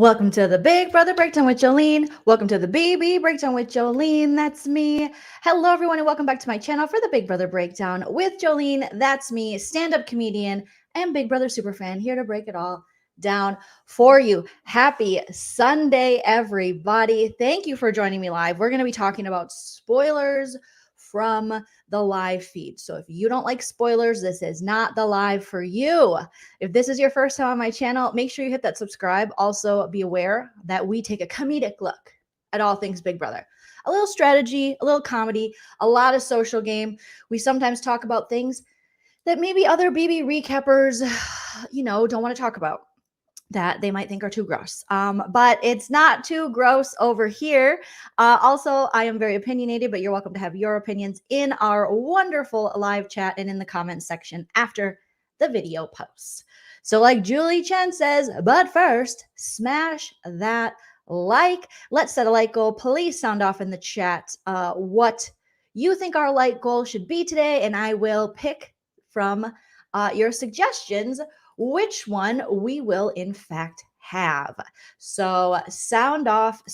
Welcome to the Big Brother Breakdown with Jolene. Welcome to the BB Breakdown with Jolene. That's me. Hello, everyone, and welcome back to my channel for the Big Brother Breakdown with Jolene. That's me, stand-up comedian and Big Brother superfan, here to break it all down for you. Happy Sunday, everybody. Thank you for joining me live. We're going to be talking about spoilers from the live feed. So if you don't like spoilers, this is not the live for you. If this is your first time on my channel, make sure you hit that subscribe. Also, be aware that we take a comedic look at all things Big Brother. A little strategy, a little comedy, a lot of social game. We sometimes talk about things that maybe other BB recappers, don't want to talk about, that they might think are too gross. But it's not too gross over here. Also, I am very opinionated, but you're welcome to have your opinions in our wonderful live chat and in the comments section after the video posts. So like Julie Chen says, but first, smash that like. Let's set a like goal. Please sound off in the chat what you think our like goal should be today, and I will pick from your suggestions which one we will in fact have. So sound off,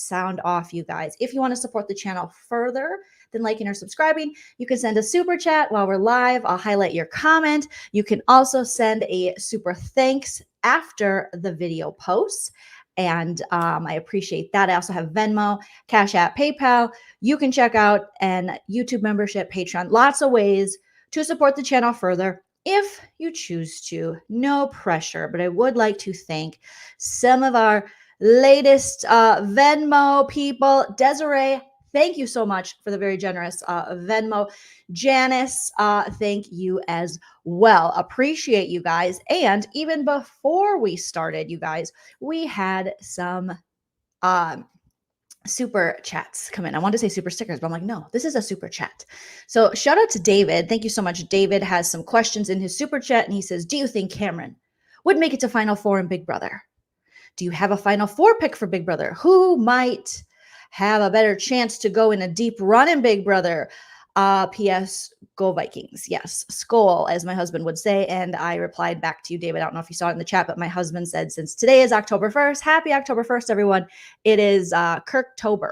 you guys. If you want to support the channel further than liking or subscribing, you can send a super chat while we're live. I'll highlight your comment. You can also send a super thanks after the video posts. And I appreciate that. I also have Venmo, Cash App, PayPal. You can check out, and YouTube membership, Patreon, lots of ways to support the channel further if you choose to. No pressure, but I would like to thank some of our latest Venmo people. Desiree, thank you so much for the very generous Venmo. Janice, thank you as well. Appreciate you guys. And even before we started, you guys, we had some super chats come in. I wanted to say super stickers, but I'm like, no, this is a super chat. So shout out to David. Thank you so much. David has some questions in his super chat, and he says, do you think Cameron would make it to Final Four in Big Brother? Do you have a Final Four pick for Big Brother? Who might have a better chance to go in a deep run in Big Brother? P.S. Go Vikings. Yes, Skol, as my husband would say. And I replied back to you, David. I don't know if you saw it in the chat, but my husband said, since today is October 1st, happy October 1st, everyone. It is Kirktober.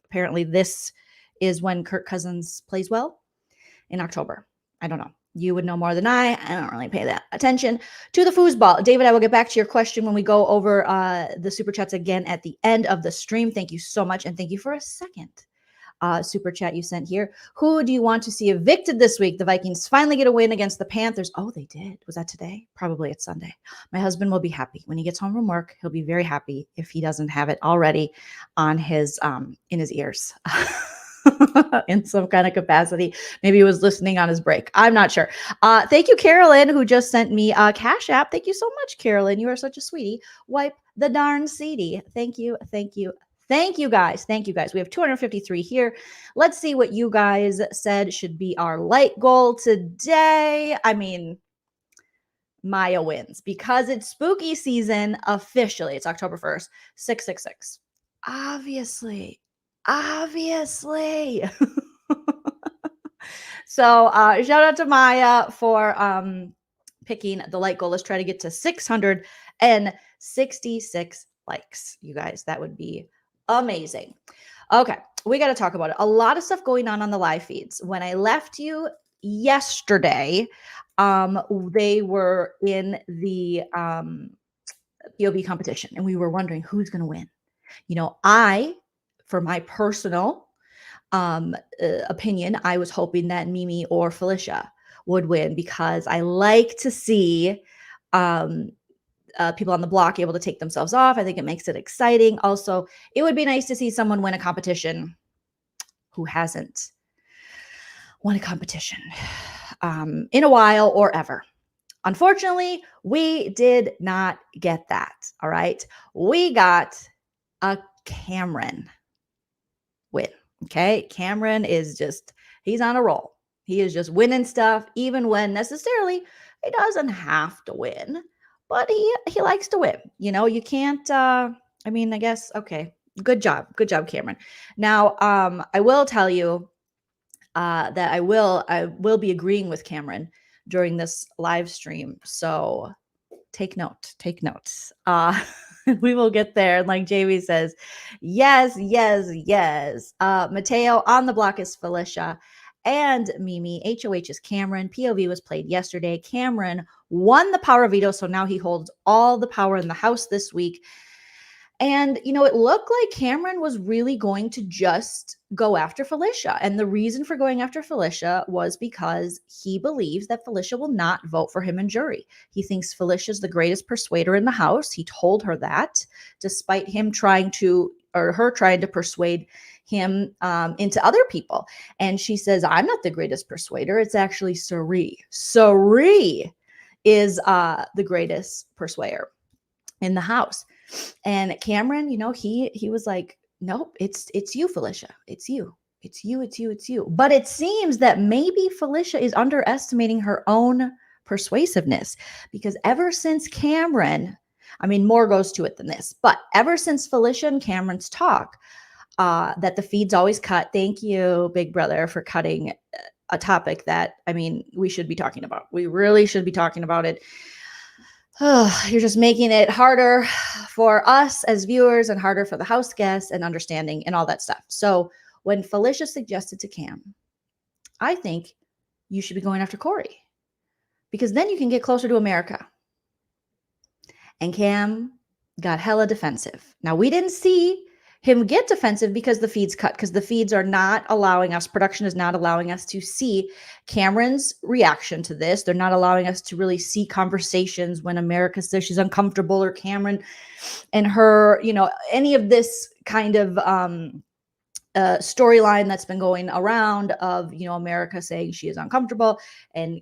Apparently, this is when Kirk Cousins plays well in October. I don't know. You would know more than I don't really pay that attention to the foosball. David, I will get back to your question when we go over the super chats again at the end of the stream. Thank you so much. And thank you for a second super chat you sent here. Who do you want to see evicted this week? The Vikings finally get a win against the Panthers. Oh, they did. Was that today? Probably it's Sunday. My husband will be happy when he gets home from work. He'll be very happy if he doesn't have it already on his in his ears. In some kind of capacity. Maybe he was listening on his break. I'm not sure. Thank you, Carolyn, who just sent me a Cash App. Thank you so much, Carolyn. You are such a sweetie. Wipe the darn CD. Thank you. Thank you. Thank you, guys. Thank you, guys. We have 253 here. Let's see what you guys said should be our light goal today. I mean, Maya wins because it's spooky season officially. It's October 1st, 666. Obviously. So shout out to Maya for picking the light goal. Let's try to get to 666 likes, you guys. That would be amazing. Okay, we got to talk about it. A lot of stuff going on the live feeds. When I left you yesterday, they were in the POV competition, and we were wondering who's going to win. For my personal opinion, I was hoping that Mimi or Felicia would win because I like to see people on the block able to take themselves off. I think it makes it exciting. Also, it would be nice to see someone win a competition who hasn't won a competition in a while or ever. Unfortunately, we did not get that. All right. We got a Cameron win. Okay. Cameron is he's on a roll. He is just winning stuff, even when necessarily he doesn't have to win, but he likes to win. You can't, I guess, okay. Good job, Cameron. Now, I will tell you that I will be agreeing with Cameron during this live stream. So take notes. We will get there. And like Jamie says, yes, yes, yes. Mateo on the block is Felicia and Mimi. HOH is Cameron. POV was played yesterday. Cameron won the power veto, so now he holds all the power in the house this week. And, it looked like Cameron was really going to just go after Felicia. And the reason for going after Felicia was because he believes that Felicia will not vote for him in jury. He thinks Felicia's the greatest persuader in the house. He told her that, despite her trying to persuade him into other people. And she says, I'm not the greatest persuader. It's actually Cirie. Cirie is the greatest persuader in the house. And Cameron, he was like, nope, it's you, Felicia. It's you. It's you. It's you. It's you. But it seems that maybe Felicia is underestimating her own persuasiveness, because ever since Cameron, more goes to it than this, but ever since Felicia and Cameron's talk, that the feed's always cut. Thank you, Big Brother, for cutting a topic that, we should be talking about. We really should be talking about it. You're just making it harder for us as viewers and harder for the house guests and understanding and all that stuff. So when Felicia suggested to Cam, I think you should be going after Cory, because then you can get closer to America. And Cam got hella defensive. Now, we didn't see him get defensive because the feed's cut, because the feeds are not allowing us, production is not allowing us to see Cameron's reaction to this. They're not allowing us to really see conversations when America says she's uncomfortable, or Cameron and her, any of this kind of storyline that's been going around of, America saying she is uncomfortable and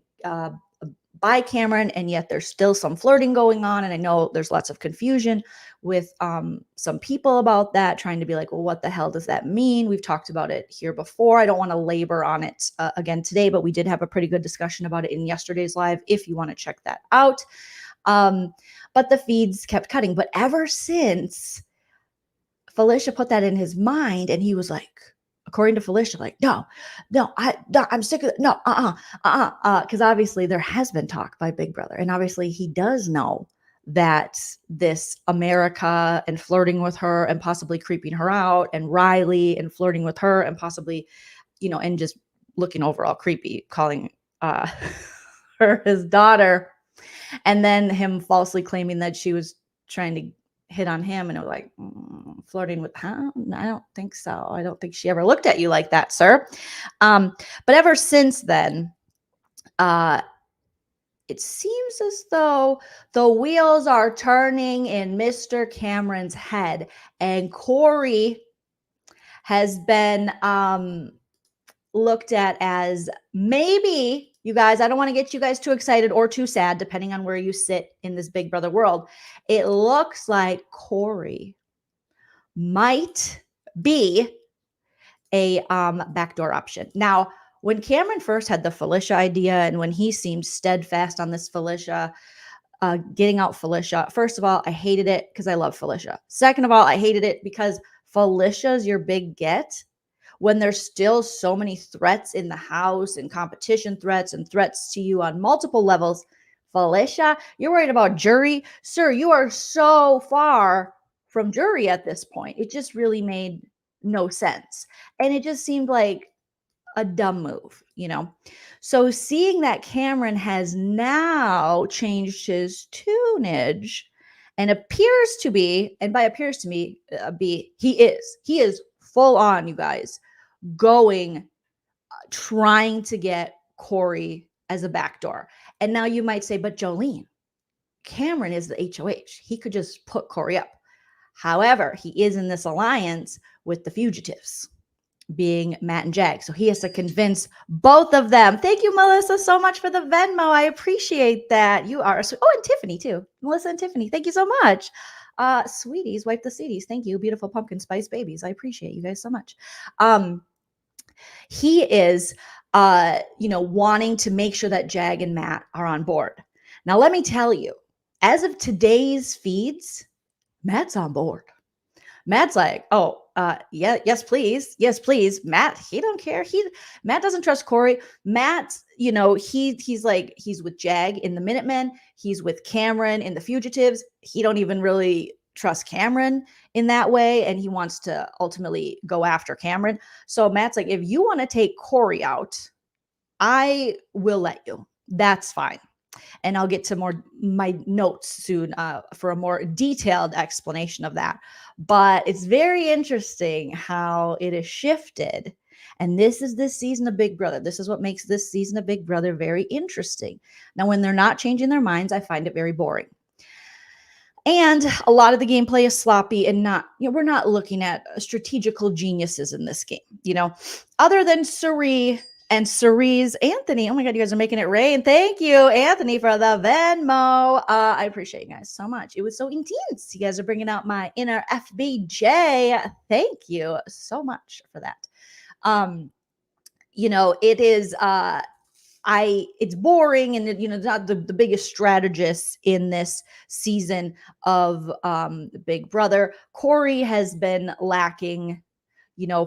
by Cameron, and yet there's still some flirting going on. And I know there's lots of confusion with some people about that, trying to be like, well, what the hell does that mean? We've talked about it here before. I don't want to labor on it again today, but we did have a pretty good discussion about it in yesterday's live, if you want to check that out. But the feeds kept cutting. But ever since Felicia put that in his mind, and he was like, according to Felicia, like, no, I'm sick of it. No, because obviously there has been talk by Big Brother, and obviously he does know that this America and flirting with her and possibly creeping her out, and Riley and flirting with her and possibly, and just looking overall creepy, calling her his daughter, and then him falsely claiming that she was trying to hit on him, and it was like, flirting with, huh? I don't think so. I don't think she ever looked at you like that, sir. But ever since then, it seems as though the wheels are turning in Mr. Cameron's head, and Cory has been looked at as maybe, you guys, I don't want to get you guys too excited or too sad, depending on where you sit in this Big Brother world. It looks like Cory might be a backdoor option. Now, when Cameron first had the Felicia idea, and when he seemed steadfast on this Felicia, getting out Felicia, first of all, I hated it because I love Felicia. Second of all, I hated it because Felicia's your big get when there's still so many threats in the house, and competition threats and threats to you on multiple levels. Felicia, you're worried about jury? Sir, you are so far from jury at this point. It just really made no sense. And it just seemed like a dumb move, So seeing that Cameron has now changed his tunage and appears to be, and by appears to me, he is full on, you guys, trying to get Cory as a backdoor. And now you might say, but Joleen, Cameron is the HOH. He could just put Cory up. However, he is in this alliance with the fugitives, being Matt and Jag. So he has to convince both of them. Thank you, Melissa, so much for the Venmo. I appreciate that. You are, and Tiffany too. Melissa and Tiffany, thank you so much. Sweeties, wipe the seedies. Thank you, beautiful pumpkin spice babies. I appreciate you guys so much. He is, wanting to make sure that Jag and Matt are on board. Now, let me tell you, as of today's feeds, Matt's on board. Matt's like, yes, please. Yes, please. Matt, he don't care. Matt doesn't trust Cory. Matt, he's with Jag in the Minutemen. He's with Cameron in the Fugitives. He don't even really trust Cameron in that way, and he wants to ultimately go after Cameron. So Matt's like, if you want to take Cory out, I will let you. That's fine. And I'll get to my notes soon for a more detailed explanation of that. But it's very interesting how it has shifted. And this is this season of Big Brother. This is what makes this season of Big Brother very interesting. Now, when they're not changing their minds, I find it very boring. And a lot of the gameplay is sloppy and not, we're not looking at strategical geniuses in this game, other than Cirie and Cirie's Anthony. Oh my God, you guys are making it rain. Thank you, Anthony, for the Venmo. I appreciate you guys so much. It was so intense. You guys are bringing out my inner FBJ. Thank you so much for that. It is, it's boring, and not the biggest strategist in this season of Big Brother. Cory has been lacking,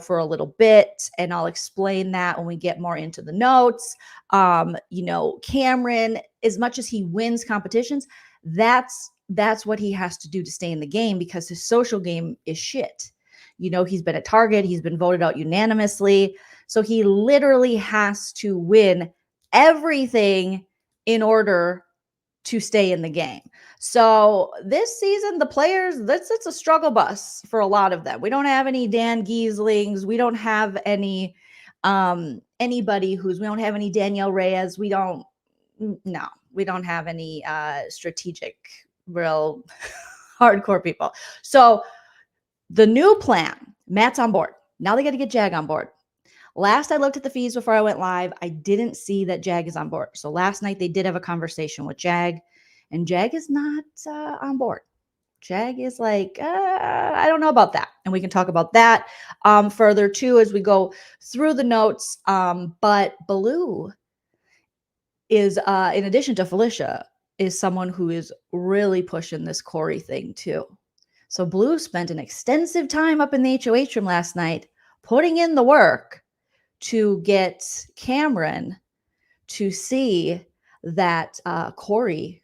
for a little bit, and I'll explain that when we get more into the notes. Cameron, as much as he wins competitions, that's what he has to do to stay in the game, because his social game is shit. He's been a target. He's been voted out unanimously. So he literally has to win everything in order to stay in the game. So this season, the players, it's a struggle bus for a lot of them. We don't have any Dan Gieslings. We don't have any anybody we don't have any Danielle Reyes. We don't have any strategic, real hardcore people. So the new plan, Matt's on board. Now they got to get Jag on board. Last I looked at the feeds before I went live, I didn't see that Jag is on board. So last night they did have a conversation with Jag, and Jag is not on board. Jag is like, I don't know about that. And we can talk about that further too as we go through the notes. But Baloo is, in addition to Felicia, is someone who is really pushing this Cory thing too. So Blue spent an extensive time up in the HOH room last night, putting in the work to get Cameron to see that Cory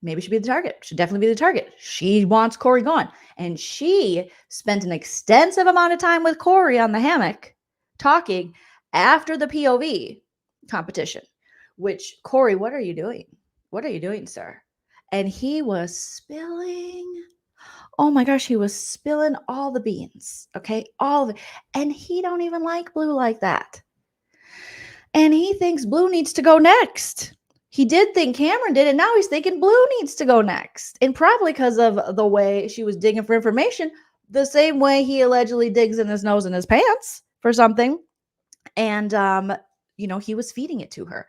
maybe should be the target, should definitely be the target. She wants Cory gone. And she spent an extensive amount of time with Cory on the hammock talking after the POV competition, which, Cory, what are you doing? What are you doing, sir? And he was spilling. Oh my gosh, he was spilling all the beans, okay? All of it. And he don't even like Blue like that. And he thinks Blue needs to go next. He did think Cameron did, and now he's thinking Blue needs to go next. And probably because of the way she was digging for information, the same way he allegedly digs in his nose and his pants for something. And, he was feeding it to her.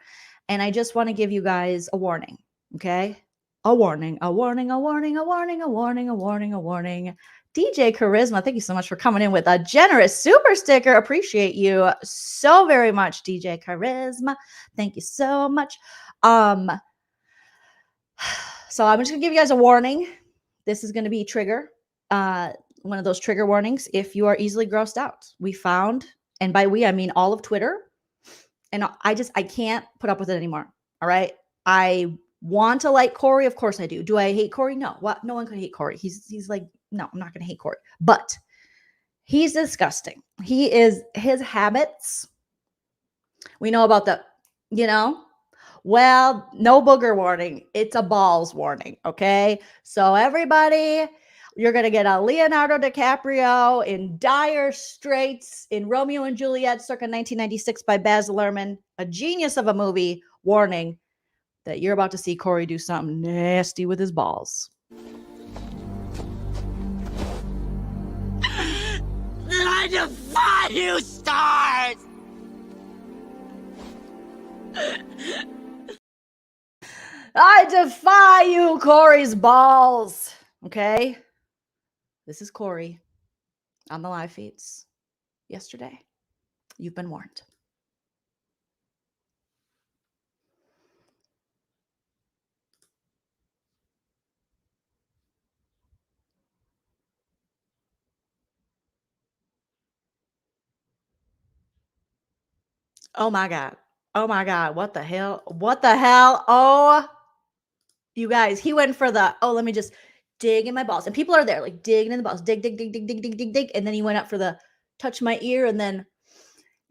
And I just want to give you guys a warning, okay? A warning, a warning, a warning, a warning, a warning, a warning, a warning. DJ Charisma, thank you so much for coming in with a generous super sticker. Appreciate you so very much, DJ Charisma. Thank you so much. So I'm just gonna give you guys a warning. This is gonna be trigger, one of those trigger warnings if you are easily grossed out. We found, and by we I mean all of Twitter, and I can't put up with it anymore. All right, I want to like Cory, of course I do. Do I hate Cory? No. What? No one could hate Cory. He's like, no, I'm not gonna hate Cory, but he's disgusting. His habits. We know about the, well, no booger warning. It's a balls warning. Okay. So everybody, you're going to get a Leonardo DiCaprio in Dire Straits in Romeo and Juliet circa 1996 by Baz Luhrmann, a genius of a movie, warning that you're about to see Cory do something nasty with his balls. I defy you, stars! I defy you, Cory's balls. Okay? This is Cory on the live feeds yesterday. You've been warned. Oh my God. Oh my God. What the hell? What the hell? Oh, you guys, he went for the, let me just, dig in my balls. And people are there like digging in the balls, dig, dig, dig, dig, dig, dig, dig, dig. And then he went up for the touch my ear and then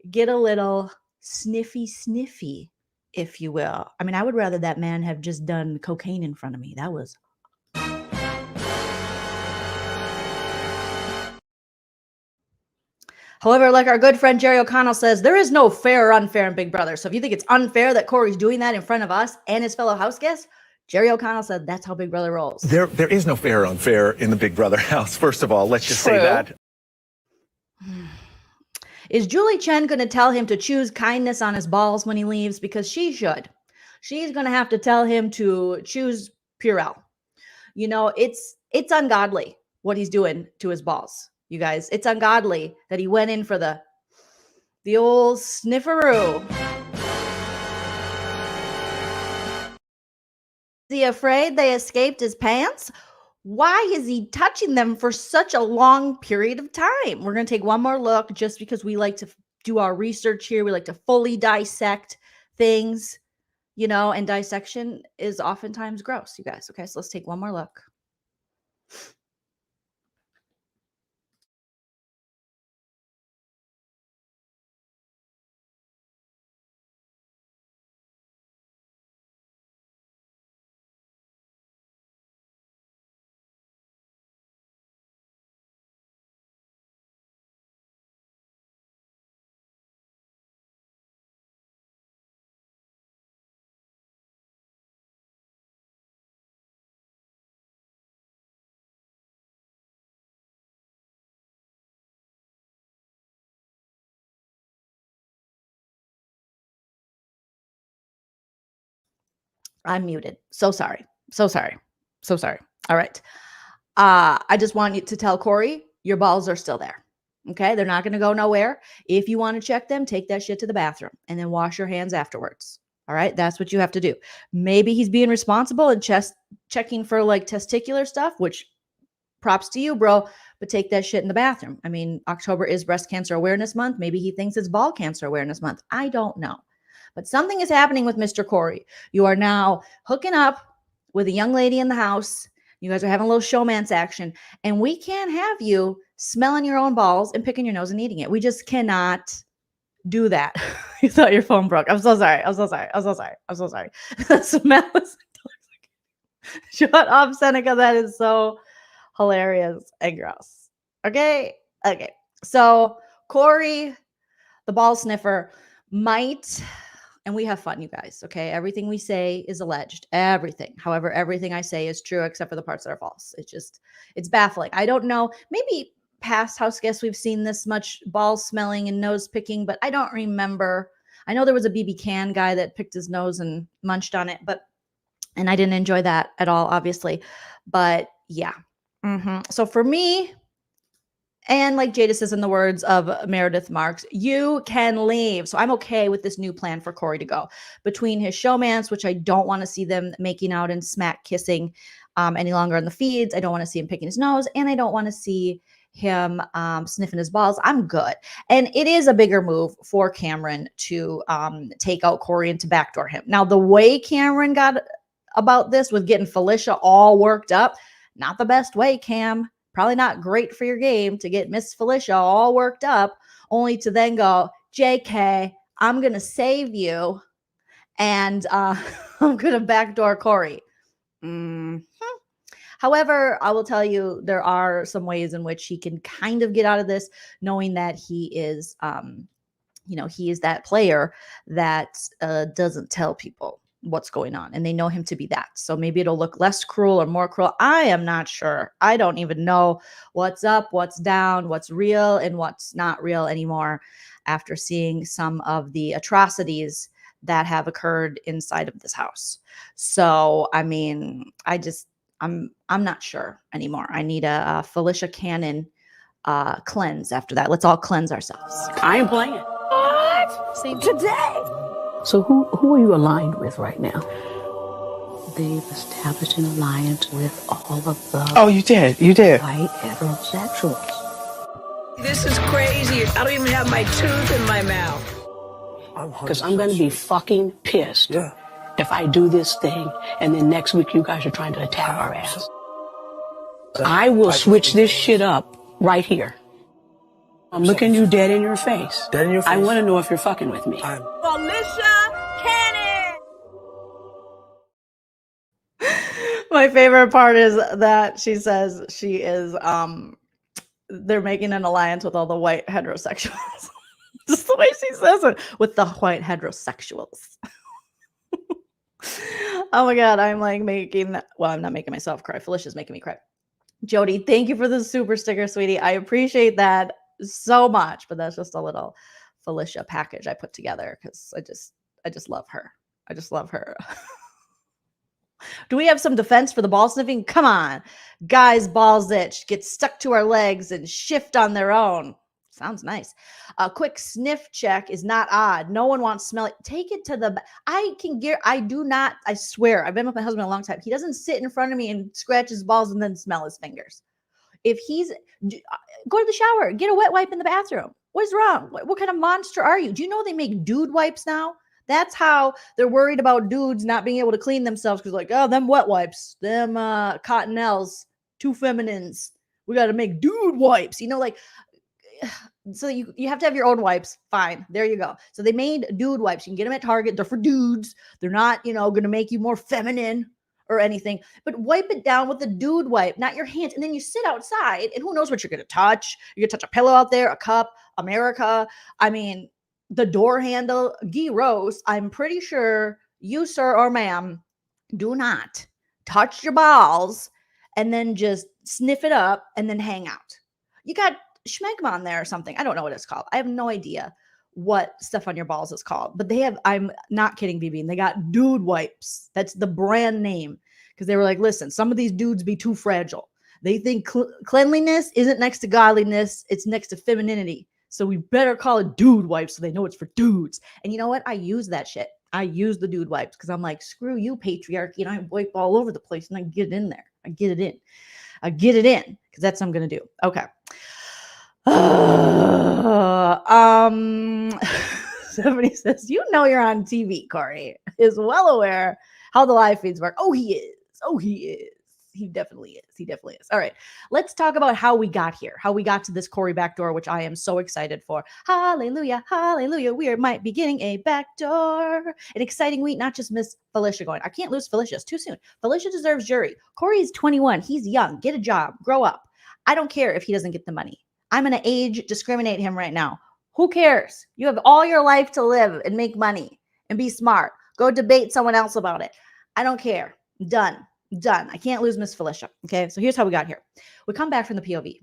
get a little sniffy, if you will. I mean, I would rather that man have just done cocaine in front of me. That was... However, like our good friend Jerry O'Connell says, there is no fair or unfair in Big Brother. So if you think it's unfair that Cory's doing that in front of us and his fellow house guests, Jerry O'Connell said that's how Big Brother rolls. There is no fair or unfair in the Big Brother house. First of all, let's just say that. Is Julie Chen going to tell him to choose kindness on his balls when he leaves? Because she should. She's going to have to tell him to choose Purell. You know, it's ungodly what he's doing to his balls. You guys, it's ungodly that he went in for the old snifferoo. Is he afraid they escaped his pants? Why is he touching them for such a long period of time? We're going to take one more look just because we like to do our research here. We like to fully dissect things, you know, and dissection is oftentimes gross, you guys. Okay, so let's take one more look. I'm muted. So sorry. All right. I just want you to tell Cory your balls are still there. Okay. They're not going to go nowhere. If you want to check them, take that shit to the bathroom and then wash your hands afterwards. All right. That's what you have to do. Maybe he's being responsible and checking for like testicular stuff, which props to you, bro, but take that shit in the bathroom. I mean, October is Breast Cancer Awareness Month. Maybe he thinks it's Ball Cancer Awareness Month. I don't know. But something is happening with Mr. Cory. You are now hooking up with a young lady in the house. You guys are having a little showmance action. And we can't have you smelling your own balls and picking your nose and eating it. We just cannot do that. You thought your phone broke. I'm so sorry. The smell is... Shut up, Seneca. That is so hilarious and gross. Okay. So Cory, the ball sniffer, might... And we have fun, you guys, okay? Everything we say is alleged. Everything. However, everything I say is true except for the parts that are false. It's baffling. I don't know. Maybe past house guests we've seen this much ball smelling and nose picking, but I don't remember. I know there was a BB can guy that picked his nose and munched on it, and I didn't enjoy that at all, obviously. But yeah. So for me... And like Jada says in the words of Meredith Marks, you can leave. So I'm okay with this new plan for Cory to go. Between his showmance, which I don't want to see them making out and smack kissing any longer in the feeds. I don't want to see him picking his nose. And I don't want to see him sniffing his balls. I'm good. And it is a bigger move for Cameron to take out Cory and to backdoor him. Now, the way Cameron got about this with getting Felicia all worked up, not the best way, Cam. Probably not great for your game to get Miss Felicia all worked up, only to then go, JK, I'm going to save you, and I'm going to backdoor Cory. However, I will tell you, there are some ways in which he can kind of get out of this, knowing that he is, he is that player that doesn't tell people what's going on, and they know him to be that. So maybe it'll look less cruel or more cruel. I am not sure. I don't even know what's up, what's down, what's real and what's not real anymore after seeing some of the atrocities that have occurred inside of this house. So, I mean, I'm not sure anymore. I need a Felicia Cannon cleanse after that. Let's all cleanse ourselves. I ain't playing. What? Same today. So who are you aligned with right now? They've established an alliance with all of the... Oh, you did. White heterosexuals. This is crazy. I don't even have my tooth in my mouth. Because I'm going to be fucking pissed if I do this thing and then next week you guys are trying to attack our ass. I will switch this shit up right here. I'm looking you dead in your face. Dead in your face? I want to know if you're fucking with me. Felicia Cannon! My favorite part is that she says she is they're making an alliance with all the white heterosexuals. Just the way she says it, with the white heterosexuals. Oh my god, I'm like I'm not making myself cry. Felicia's making me cry. Jody, thank you for the super sticker, sweetie. I appreciate that so much, but that's just a little Felicia package I put together because I just love her. I just love her. Do we have some defense for the ball sniffing? Come on. Guys, balls itch, get stuck to our legs and shift on their own. Sounds nice. A quick sniff check is not odd. No one wants to smell it. Take it to the I swear, I've been with my husband a long time. He doesn't sit in front of me and scratch his balls and then smell his fingers. If go to the shower, get a wet wipe in the bathroom. What is wrong? What kind of monster are you? Do you know they make dude wipes now? That's how they're worried about dudes not being able to clean themselves because like, oh, them wet wipes, them cottonelles, too feminines. We got to make dude wipes, like, so you have to have your own wipes. Fine. There you go. So they made dude wipes. You can get them at Target. They're for dudes. They're not, going to make you more feminine or anything, but wipe it down with a dude wipe, not your hands. And then you sit outside and who knows what you're going to touch. You're going to touch a pillow out there, a cup, America. I mean, the door handle, Guy Rose, I'm pretty sure you, sir or ma'am, do not touch your balls and then just sniff it up and then hang out. You got schmegma on there or something. I don't know what it's called. I have no idea what stuff on your balls is called, but I'm not kidding, BB, and they got dude wipes. That's the brand name because they were like, listen, some of these dudes be too fragile. They think cleanliness isn't next to godliness. It's next to femininity. So we better call it dude wipes so they know it's for dudes. And you know what? I use that shit. I use the dude wipes because I'm like, screw you, patriarchy. And I wipe all over the place and I get it in there. I get it in because that's what I'm going to do. Okay. Somebody says, you're on TV, Cory is well aware how the live feeds work. Oh, he is. He definitely is. All right. Let's talk about how we got here, how we got to this Cory backdoor, which I am so excited for. Hallelujah. Hallelujah. We might be getting a backdoor. An exciting week, not just Miss Felicia going. I can't lose Felicia. It's too soon. Felicia deserves jury. Cory is 21. He's young. Get a job. Grow up. I don't care if he doesn't get the money. I'm going to age discriminate him right now. Who cares? You have all your life to live and make money and be smart. Go debate someone else about it. I don't care. Done. I can't lose Miss Felicia. Okay, so here's how we got here. We come back from the POV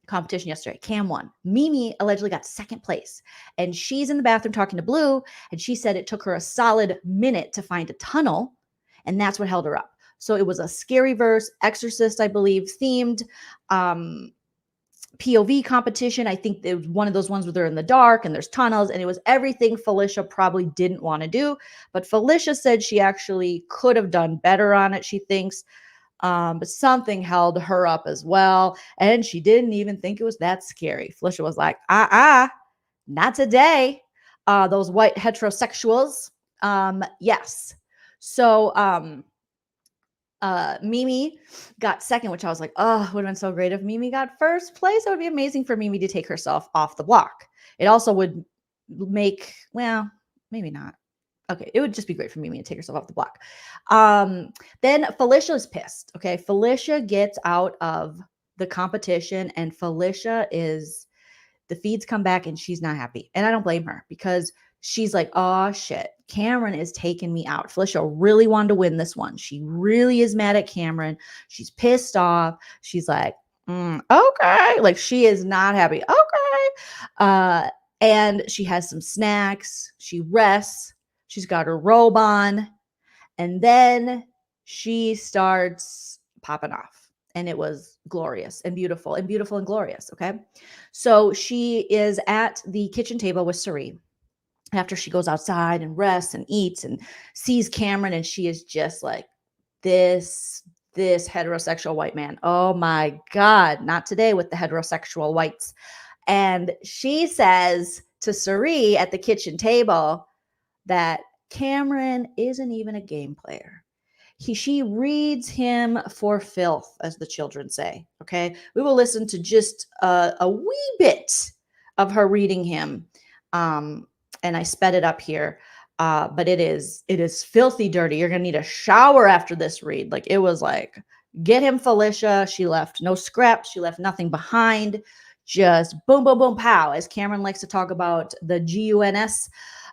competition yesterday. Cam won. Mimi allegedly got second place. And she's in the bathroom talking to Blue. And she said it took her a solid minute to find a tunnel. And that's what held her up. So it was a scary verse, Exorcist, I believe, themed POV competition. I think it was one of those ones where they're in the dark and there's tunnels, and it was everything Felicia probably didn't want to do. But Felicia said she actually could have done better on it, she thinks. But something held her up as well. And she didn't even think it was that scary. Felicia was like, not today. Those white heterosexuals. Yes. So, Mimi got second, which I was like, oh, it would have been so great if Mimi got first place. It would be amazing for Mimi to take herself off the block. It also would make, well, maybe not. Okay, it would just be great for Mimi to take herself off the block. Then Felicia's pissed. Okay, Felicia gets out of the competition and the feeds come back and she's not happy. And I don't blame her because she's like, oh shit, Cameron is taking me out. Felicia really wanted to win this one. She really is mad at Cameron. She's pissed off. She's like, okay. Like she is not happy. Okay. And she has some snacks. She rests. She's got her robe on. And then she starts popping off. And it was glorious and beautiful and glorious. Okay. So she is at the kitchen table with Cirie after she goes outside and rests and eats and sees Cameron. And she is just like, this heterosexual white man. Oh my God. Not today with the heterosexual whites. And she says to Cirie at the kitchen table that Cameron isn't even a game player. She reads him for filth, as the children say. Okay, we will listen to just a wee bit of her reading him, and I sped it up here. But it is filthy dirty. You're gonna need a shower after this read. Like, it was like, get him, Felicia. She left no scraps. She left nothing behind. Just boom, boom, boom, pow. As Cameron likes to talk about the GUNS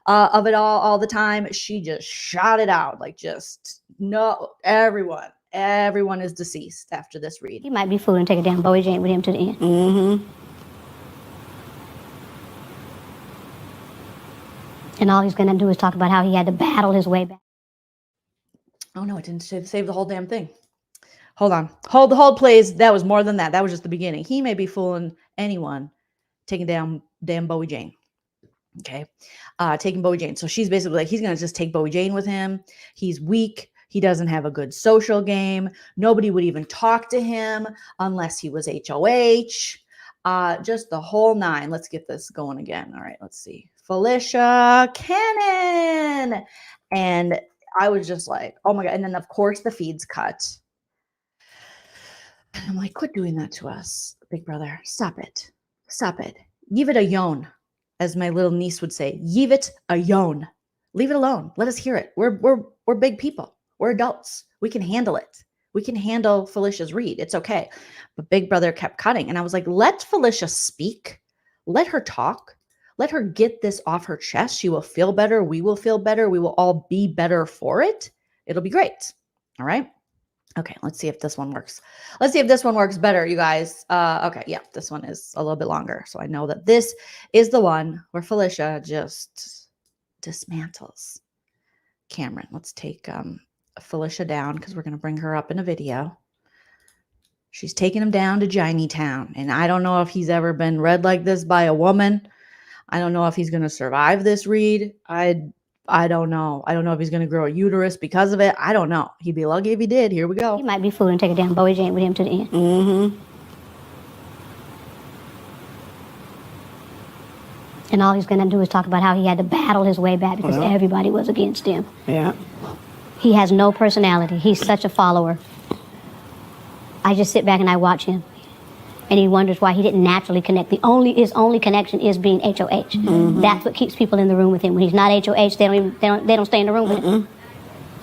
of it all the time. She just shot it out. Like, just no, everyone is deceased after this read. He might be fooling and take a damn Bowie Jane with him to the end. Mm-hmm. And all he's going to do is talk about how he had to battle his way back. Oh no, it didn't save the whole damn thing. Hold on. Hold, please. That was more than that. That was just the beginning. He may be fooling anyone taking down damn Bowie Jane. Okay. Taking Bowie Jane. So she's basically like, he's going to just take Bowie Jane with him. He's weak. He doesn't have a good social game. Nobody would even talk to him unless he was HOH. Just the whole nine. Let's get this going again. All right, let's see. Felicia Cannon. And I was just like, oh my God. And then, of course, the feed's cut. And I'm like, quit doing that to us, Big Brother. Stop it. Stop it. Give it a yawn, as my little niece would say. Give it a yawn. Leave it alone. Let us hear it. We're big people. We're adults. We can handle it. We can handle Felicia's read. It's okay. But Big Brother kept cutting. And I was like, let Felicia speak. Let her talk. Let her get this off her chest. She will feel better. We will feel better. We will all be better for it. It'll be great. All right. Okay. Let's see if this one works. Let's see if this one works better, you guys. Okay. Yeah. This one is a little bit longer. So I know that this is the one where Felicia just dismantles Cameron. Let's take Felicia down because we're going to bring her up in a video. She's taking him down to Jiny Town. And I don't know if he's ever been read like this by a woman. I don't know if he's going to survive this read. I don't know. I don't know if he's going to grow a uterus because of it. I don't know. He'd be lucky if he did. Here we go. He might be fooling and take a damn Bowie Jane with him to the end. Mm-hmm. And all he's going to do is talk about how he had to battle his way back because everybody was against him. Yeah. He has no personality. He's such a follower. I just sit back and I watch him. And he wonders why he didn't naturally connect. His only connection is being HOH. Mm-hmm. That's what keeps people in the room with him. When he's not HOH, they don't stay in the room with him.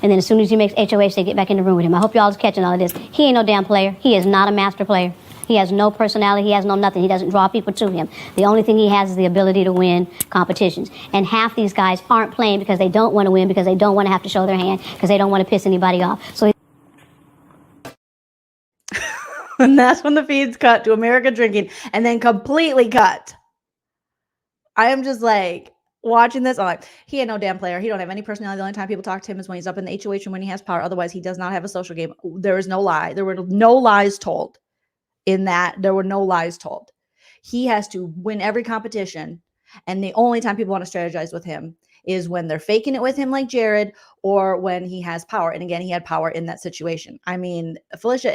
And then as soon as he makes HOH, they get back in the room with him. I hope y'all is catching all of this. He ain't no damn player. He is not a master player. He has no personality. He has no nothing. He doesn't draw people to him. The only thing he has is the ability to win competitions. And half these guys aren't playing because they don't want to win, because they don't want to have to show their hand, because they don't want to piss anybody off. So. And that's when the feeds cut to America drinking and then completely cut. I am just like watching this. I'm like, he ain't no damn player. He don't have any personality. The only time people talk to him is when he's up in the HOH and when he has power. Otherwise, he does not have a social game. There is no lie. There were no lies told in that. There were no lies told. He has to win every competition. And the only time people want to strategize with him is when they're faking it with him like Jared, or when he has power. And again, he had power in that situation. I mean, Felicia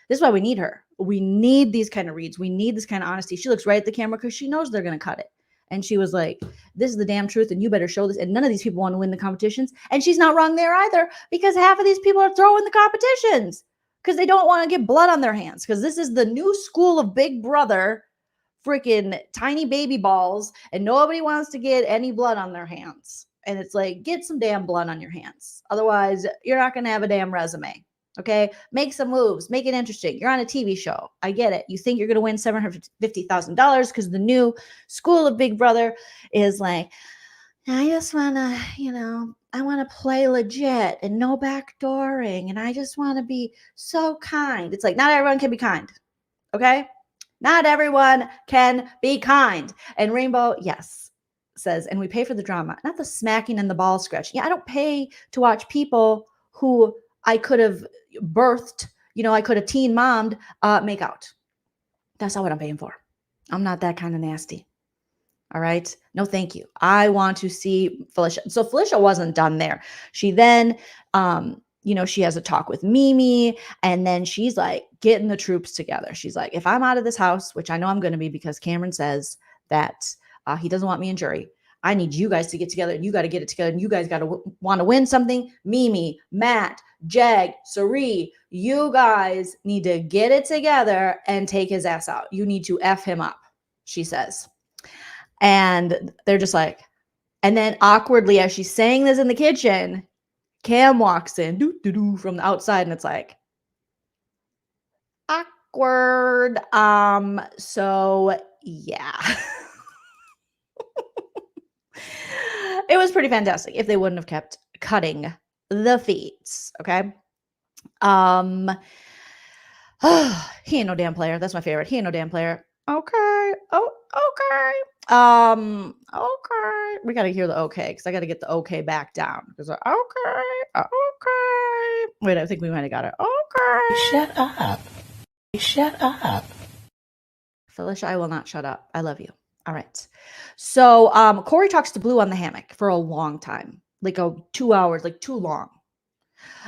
this is why we need her. We need these kind of reads. We need this kind of honesty. She looks right at the camera because she knows they're going to cut it. And she was like, this is the damn truth and you better show this. And none of these people want to win the competitions. And she's not wrong there either, because half of these people are throwing the competitions because they don't want to get blood on their hands. Because this is the new school of Big Brother, freaking tiny baby balls. And nobody wants to get any blood on their hands. And it's like, get some damn blood on your hands. Otherwise, you're not going to have a damn resume. Okay, make some moves, make it interesting. You're on a TV show. I get it. You think you're going to win $750,000 because the new school of Big Brother is like, I just want to, I want to play legit and no backdooring. And I just want to be so kind. It's like, not everyone can be kind. Okay, not everyone can be kind. And Rainbow, yes, says, and we pay for the drama, not the smacking and the ball scratching. Yeah, I don't pay to watch people who I could have birthed, I could have teen mommed, make out. That's not what I'm paying for. I'm not that kind of nasty. All right. No, thank you. I want to see Felicia. So Felicia wasn't done there. She then, she has a talk with Mimi, and then she's like getting the troops together. She's like, if I'm out of this house, which I know I'm going to be because Cameron says that he doesn't want me in jury, I need you guys to get together, and you got to get it together, and you guys got to want to win something. Mimi, Matt, Jag, Cirie, you guys need to get it together and take his ass out. You need to F him up, she says. And they're just like, and then awkwardly, as she's saying this in the kitchen, Cam walks in from the outside, and it's like, awkward. So yeah. It was pretty fantastic if they wouldn't have kept cutting the feeds. Okay. He ain't no damn player. That's my favorite. He ain't no damn player. Okay. Oh, okay. Okay. We gotta hear the okay, because I gotta get the okay back down. Because okay. Wait, I think we might have got it. Okay. Shut up. Shut up. Felicia, I will not shut up. I love you. All right. So Cory talks to Blue on the hammock for a long time, like 2 hours, like too long.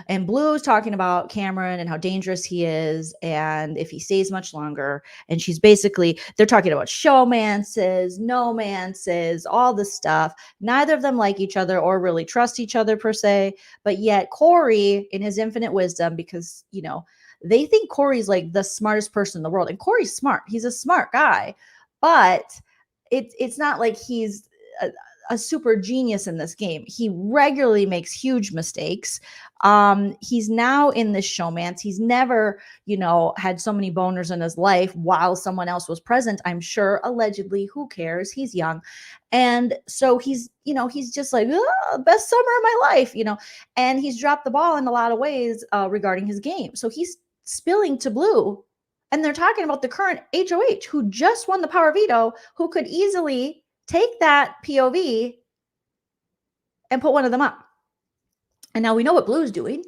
And Blue's talking about Cameron and how dangerous he is and if he stays much longer. And she's basically, they're talking about showmances, no-mances, all this stuff. Neither of them like each other or really trust each other per se. But yet Cory, in his infinite wisdom, because, you know, they think Cory's like the smartest person in the world. And Cory's smart. He's a smart guy. But it's not like he's a super genius in this game. He regularly makes huge mistakes. He's now in this showmance. He's never, you know, had so many boners in his life while someone else was present. I'm sure, allegedly, who cares? He's young. And so he's, you know, he's just like, best summer of my life, you know, and he's dropped the ball in a lot of ways regarding his game. So he's spilling to Blue. And they're talking about the current HOH who just won the power veto, who could easily take that POV and put one of them up. And now we know what Blue's doing,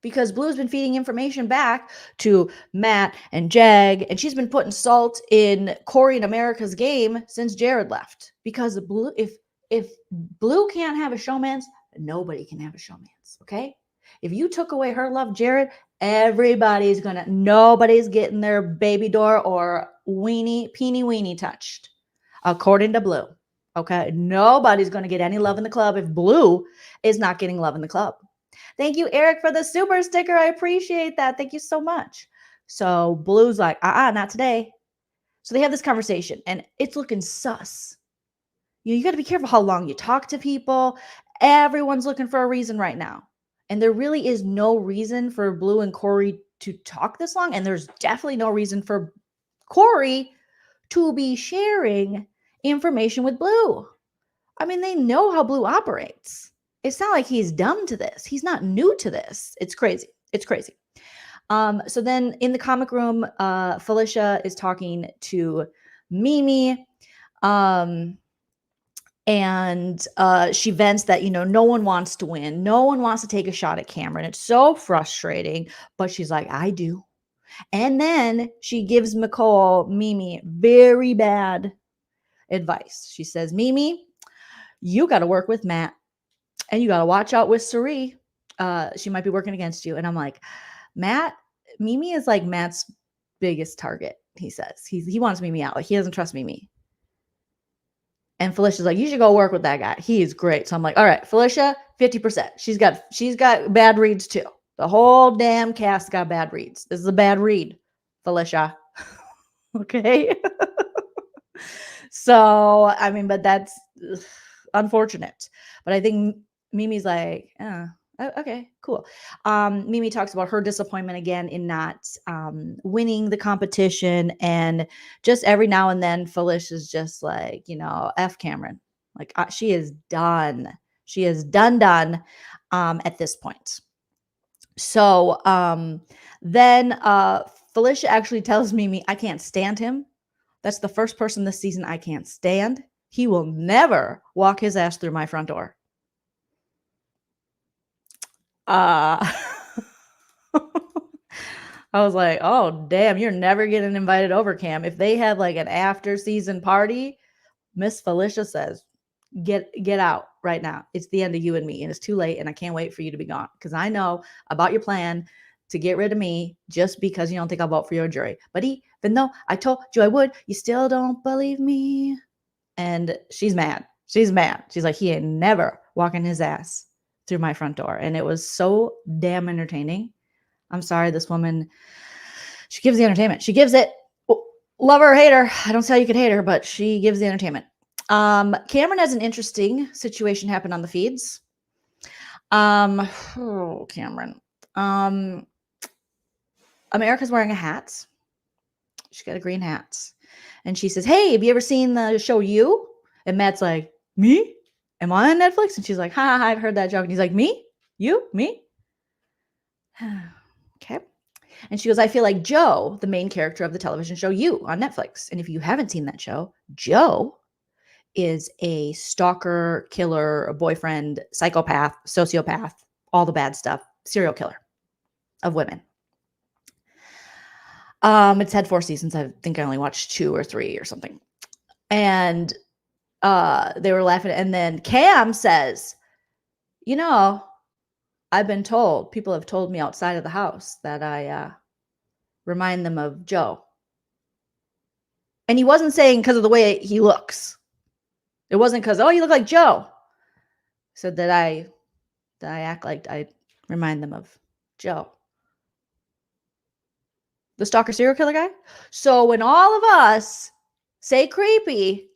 because Blue's been feeding information back to Matt and Jag, and she's been putting salt in Cory and America's game since Jared left. Because Blue, if Blue can't have a showmance, nobody can have a showmance. Okay? If you took away her love, Jared, nobody's getting their baby door or peeny weenie touched, according to Blue. Okay, nobody's going to get any love in the club if Blue is not getting love in the club. Thank you, Eric, for the super sticker. I appreciate that. Thank you so much. So Blue's like, not today. So they have this conversation, and it's looking sus. You got to be careful how long you talk to people. Everyone's looking for a reason right now. And there really is no reason for Blue and Cory to talk this long. And there's definitely no reason for Cory to be sharing information with Blue. I mean, they know how Blue operates. It's not like he's dumb to this. He's not new to this. It's crazy. It's crazy. So then in the comic room, Felicia is talking to Mimi. And she vents that, you know, no one wants to win. No one wants to take a shot at Cameron. It's so frustrating. But she's like, I do. And then she gives Mimi very bad advice. She says, Mimi, you got to work with Matt. And you got to watch out with Cirie. She might be working against you. And I'm like, Mimi is like Matt's biggest target, he says. He wants Mimi out. Like, he doesn't trust Mimi. And Felicia's like, you should go work with that guy. He is great. So I'm like, all right, Felicia, 50%. She's got bad reads too. The whole damn cast got bad reads. This is a bad read, Felicia. Okay. So, I mean, but that's unfortunate. But I think Mimi's like, okay, cool. Mimi talks about her disappointment again in not winning the competition, and just every now and then Felicia's just like, you know, F Cameron. Like, she is done. She is done at this point. So then Felicia actually tells Mimi, I can't stand him. That's the first person this season I can't stand. He will never walk his ass through my front door. I was like, oh, damn, you're never getting invited over, Cam. If they have like an after season party, Miss Felicia says, get out right now. It's the end of you and me, and it's too late, and I can't wait for you to be gone, because I know about your plan to get rid of me just because you don't think I'll vote for your jury. But even though I told you I would, you still don't believe me. And she's mad. She's mad. She's like, he ain't never walking his ass through my front door. And it was so damn entertaining. I'm sorry, this woman, she gives the entertainment. She gives it. Love her or hate her. I don't see how you could hate her, but she gives the entertainment. Cameron has an interesting situation happen on the feeds. Cameron. America's wearing a hat. She got a green hat. And she says, hey, have you ever seen the show You? And Matt's like, me? Am I on Netflix? And she's like, ha, I've heard that joke. And he's like, me? You? Me? Okay. And she goes, I feel like Joe, the main character of the television show You on Netflix. And if you haven't seen that show, Joe is a stalker, killer, a boyfriend, psychopath, sociopath, all the bad stuff, serial killer of women. It's had 4 seasons. I think I only watched 2 or 3 or something. And they were laughing. And then Cam says, you know, I've been told, people have told me outside of the house that I remind them of Joe. And he wasn't saying because of the way he looks. It wasn't because, oh, you look like Joe. He said that I act like I remind them of Joe. The stalker serial killer guy. So when all of us say creepy,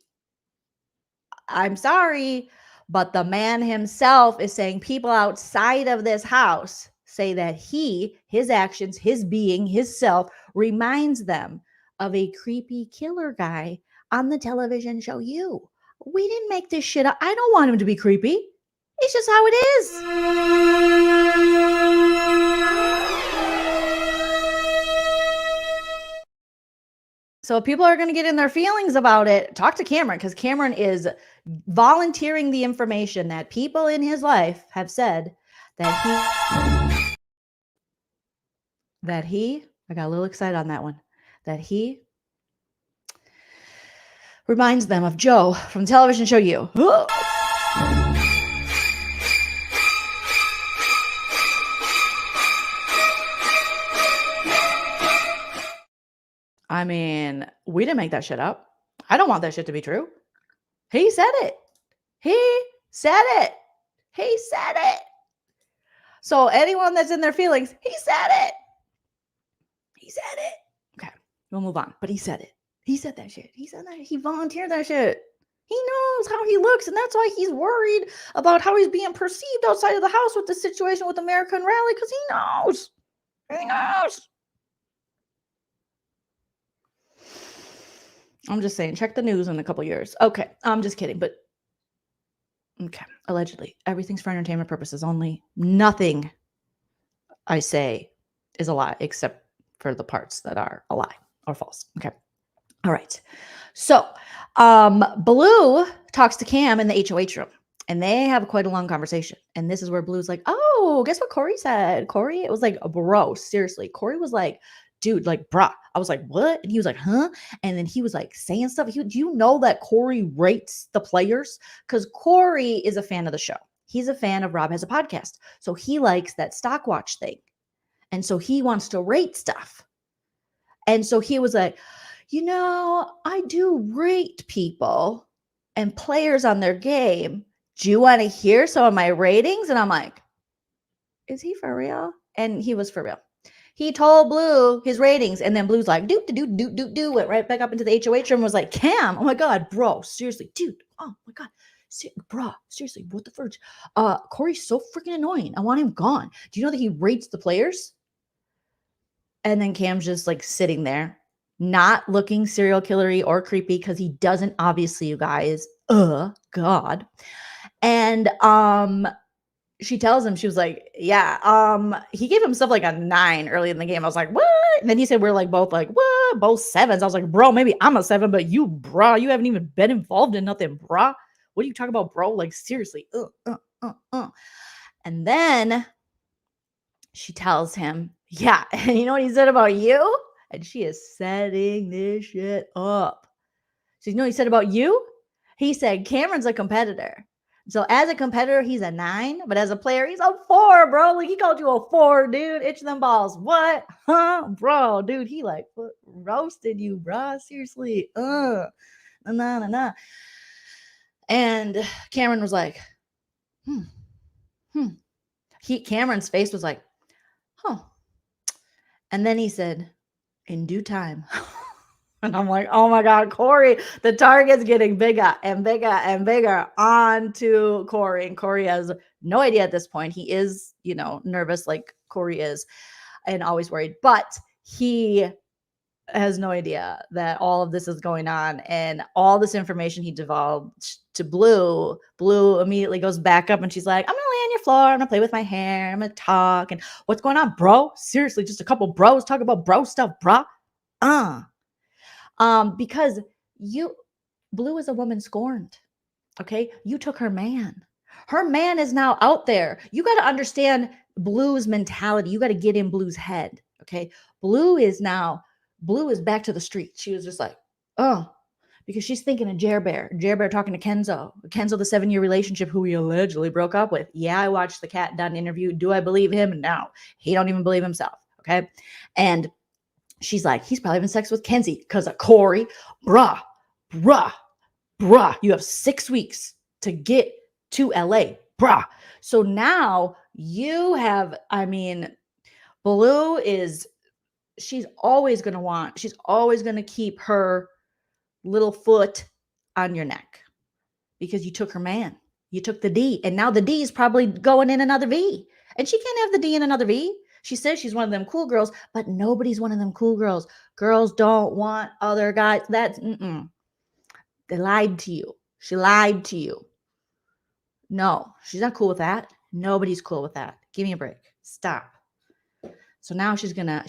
I'm sorry, but the man himself is saying people outside of this house say that his actions, his being, his self reminds them of a creepy killer guy on the television show You. We didn't make this shit up. I don't want him to be creepy. It's just how it is. So if people are going to get in their feelings about it, talk to Cameron, because Cameron is volunteering the information that people in his life have said that he, I got a little excited on that one, that he reminds them of Joe from the television show You. I mean, we didn't make that shit up. I don't want that shit to be true. He said it. He said it. He said it. So anyone that's in their feelings, he said it. He said it. Okay, we'll move on. But he said it. He said that shit. He said that. He volunteered that shit. He knows how he looks, and that's why he's worried about how he's being perceived outside of the house with the situation with American Rally, because he knows. He knows. I'm just saying, check the news in a couple years. Okay, I'm just kidding, but okay, allegedly. Everything's for entertainment purposes only. Nothing I say is a lie, except for the parts that are a lie or false. Okay. All right. So Blue talks to Cam in the HOH room, and they have quite a long conversation. And this is where Blue's like, oh, guess what Cory said? Cory, it was like, bro, seriously. Cory was like, dude, like, bruh. I was like, what? And he was like, huh? And then he was like saying stuff. Do you know that Cory rates the players? Because Cory is a fan of the show. He's a fan of Rob Has a Podcast. So he likes that stock watch thing. And so he wants to rate stuff. And so he was like, you know, I do rate people and players on their game. Do you want to hear some of my ratings? And I'm like, is he for real? And he was for real. He told Blue his ratings, and then Blue's like, do, went right back up into the HOH room and was like, Cam, oh my God, bro, seriously, dude, oh my God, bro, seriously, what the fudge? Cory's so freaking annoying. I want him gone. Do you know that he rates the players? And then Cam's just like sitting there, not looking serial killery or creepy, because he doesn't, obviously, you guys. God. And she tells him, she was like, yeah, he gave himself like a 9 early in the game. I was like, what? And then he said, we're like both like, what? Both 7s. I was like, bro, maybe I'm a 7, but you, bro, you haven't even been involved in nothing, bro. What are you talking about, bro? Like, seriously. And then she tells him, yeah, and you know what he said about you? And she is setting this shit up. So you know what he said about you? He said, Cameron's a competitor. So as a competitor, he's a 9, but as a player, he's a 4, bro. Like, he called you a 4, dude. Itch them balls. What? Huh? Bro, dude, he like roasted you, bro. Seriously. Nah. And Cameron was like, Cameron's face was like, huh. And then he said, in due time. And I'm like, oh my God, Cory, the target's getting bigger and bigger and bigger onto Cory. And Cory has no idea at this point. He is, nervous like Cory is and always worried. But he has no idea that all of this is going on, and all this information he divulged to Blue. Blue immediately goes back up and she's like, I'm gonna lay on your floor, I'm gonna play with my hair, I'm gonna talk. And what's going on, bro? Seriously, just a couple bros talk about bro stuff, bruh. Because Blue is a woman scorned. Okay, you took her man. Her man is now out there. You got to understand Blue's mentality. You got to get in Blue's head. Okay, Blue is back to the street. She was just like, because she's thinking of Jer Bear talking to Kenzo the 7-year relationship who he allegedly broke up with. Yeah, I watched the Cat Dunn interview. Do I believe him? No, he don't even believe himself. Okay, and she's like, he's probably having sex with Kenzie because of Cory. Bruh. You have 6 weeks to get to LA. Bruh. So now you have, Blue she's always going to keep her little foot on your neck because you took her man. You took the D, and now the D is probably going in another V, and she can't have the D in another V. She says she's one of them cool girls, but nobody's one of them cool girls. Girls don't want other guys. They lied to you. She lied to you. No, she's not cool with that. Nobody's cool with that. Give me a break. Stop. So now she's gonna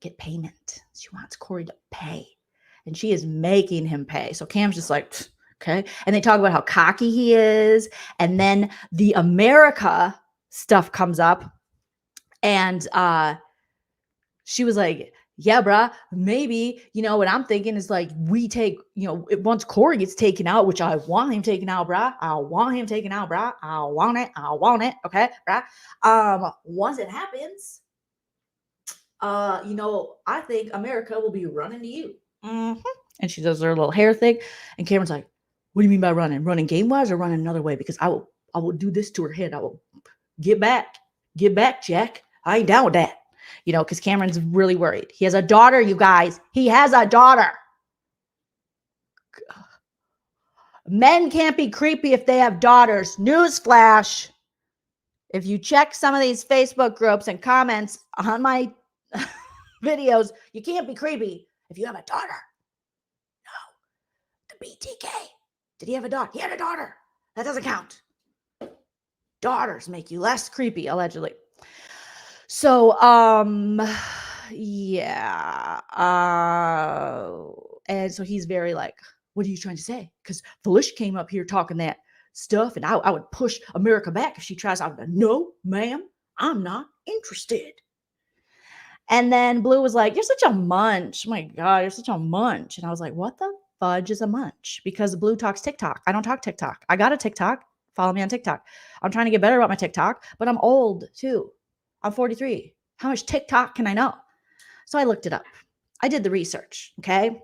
get payment. She wants Cory to pay, and she is making him pay. So Cam's just like, okay. And they talk about how cocky he is, and then the America stuff comes up. And she was like, yeah, bruh, maybe, what I'm thinking is like, we take, once Cory gets taken out, which I want him taken out, bruh. I want him taken out, bruh. I want it. Okay, bruh. Once it happens, I think America will be running to you. Mm-hmm. And she does her little hair thing. And Cameron's like, what do you mean by running? Running game-wise or running another way? Because I will do this to her head. I will get back, Jack. I ain't down with that. Because Cameron's really worried. He has a daughter, you guys. He has a daughter. Men can't be creepy if they have daughters. Newsflash. If you check some of these Facebook groups and comments on my videos, you can't be creepy if you have a daughter. No. The BTK. Did he have a daughter? He had a daughter. That doesn't count. Daughters make you less creepy, allegedly. So, yeah. And so he's very like, what are you trying to say? Because Felicia came up here talking that stuff, and I would push America back if she tries. I would go, no, ma'am, I'm not interested. And then Blue was like, you're such a munch. Oh my God, you're such a munch. And I was like, what the fudge is a munch? Because Blue talks TikTok. I don't talk TikTok. I got a TikTok. Follow me on TikTok. I'm trying to get better about my TikTok, but I'm old too. I'm 43. How much TikTok can I know? So I looked it up. I did the research, okay?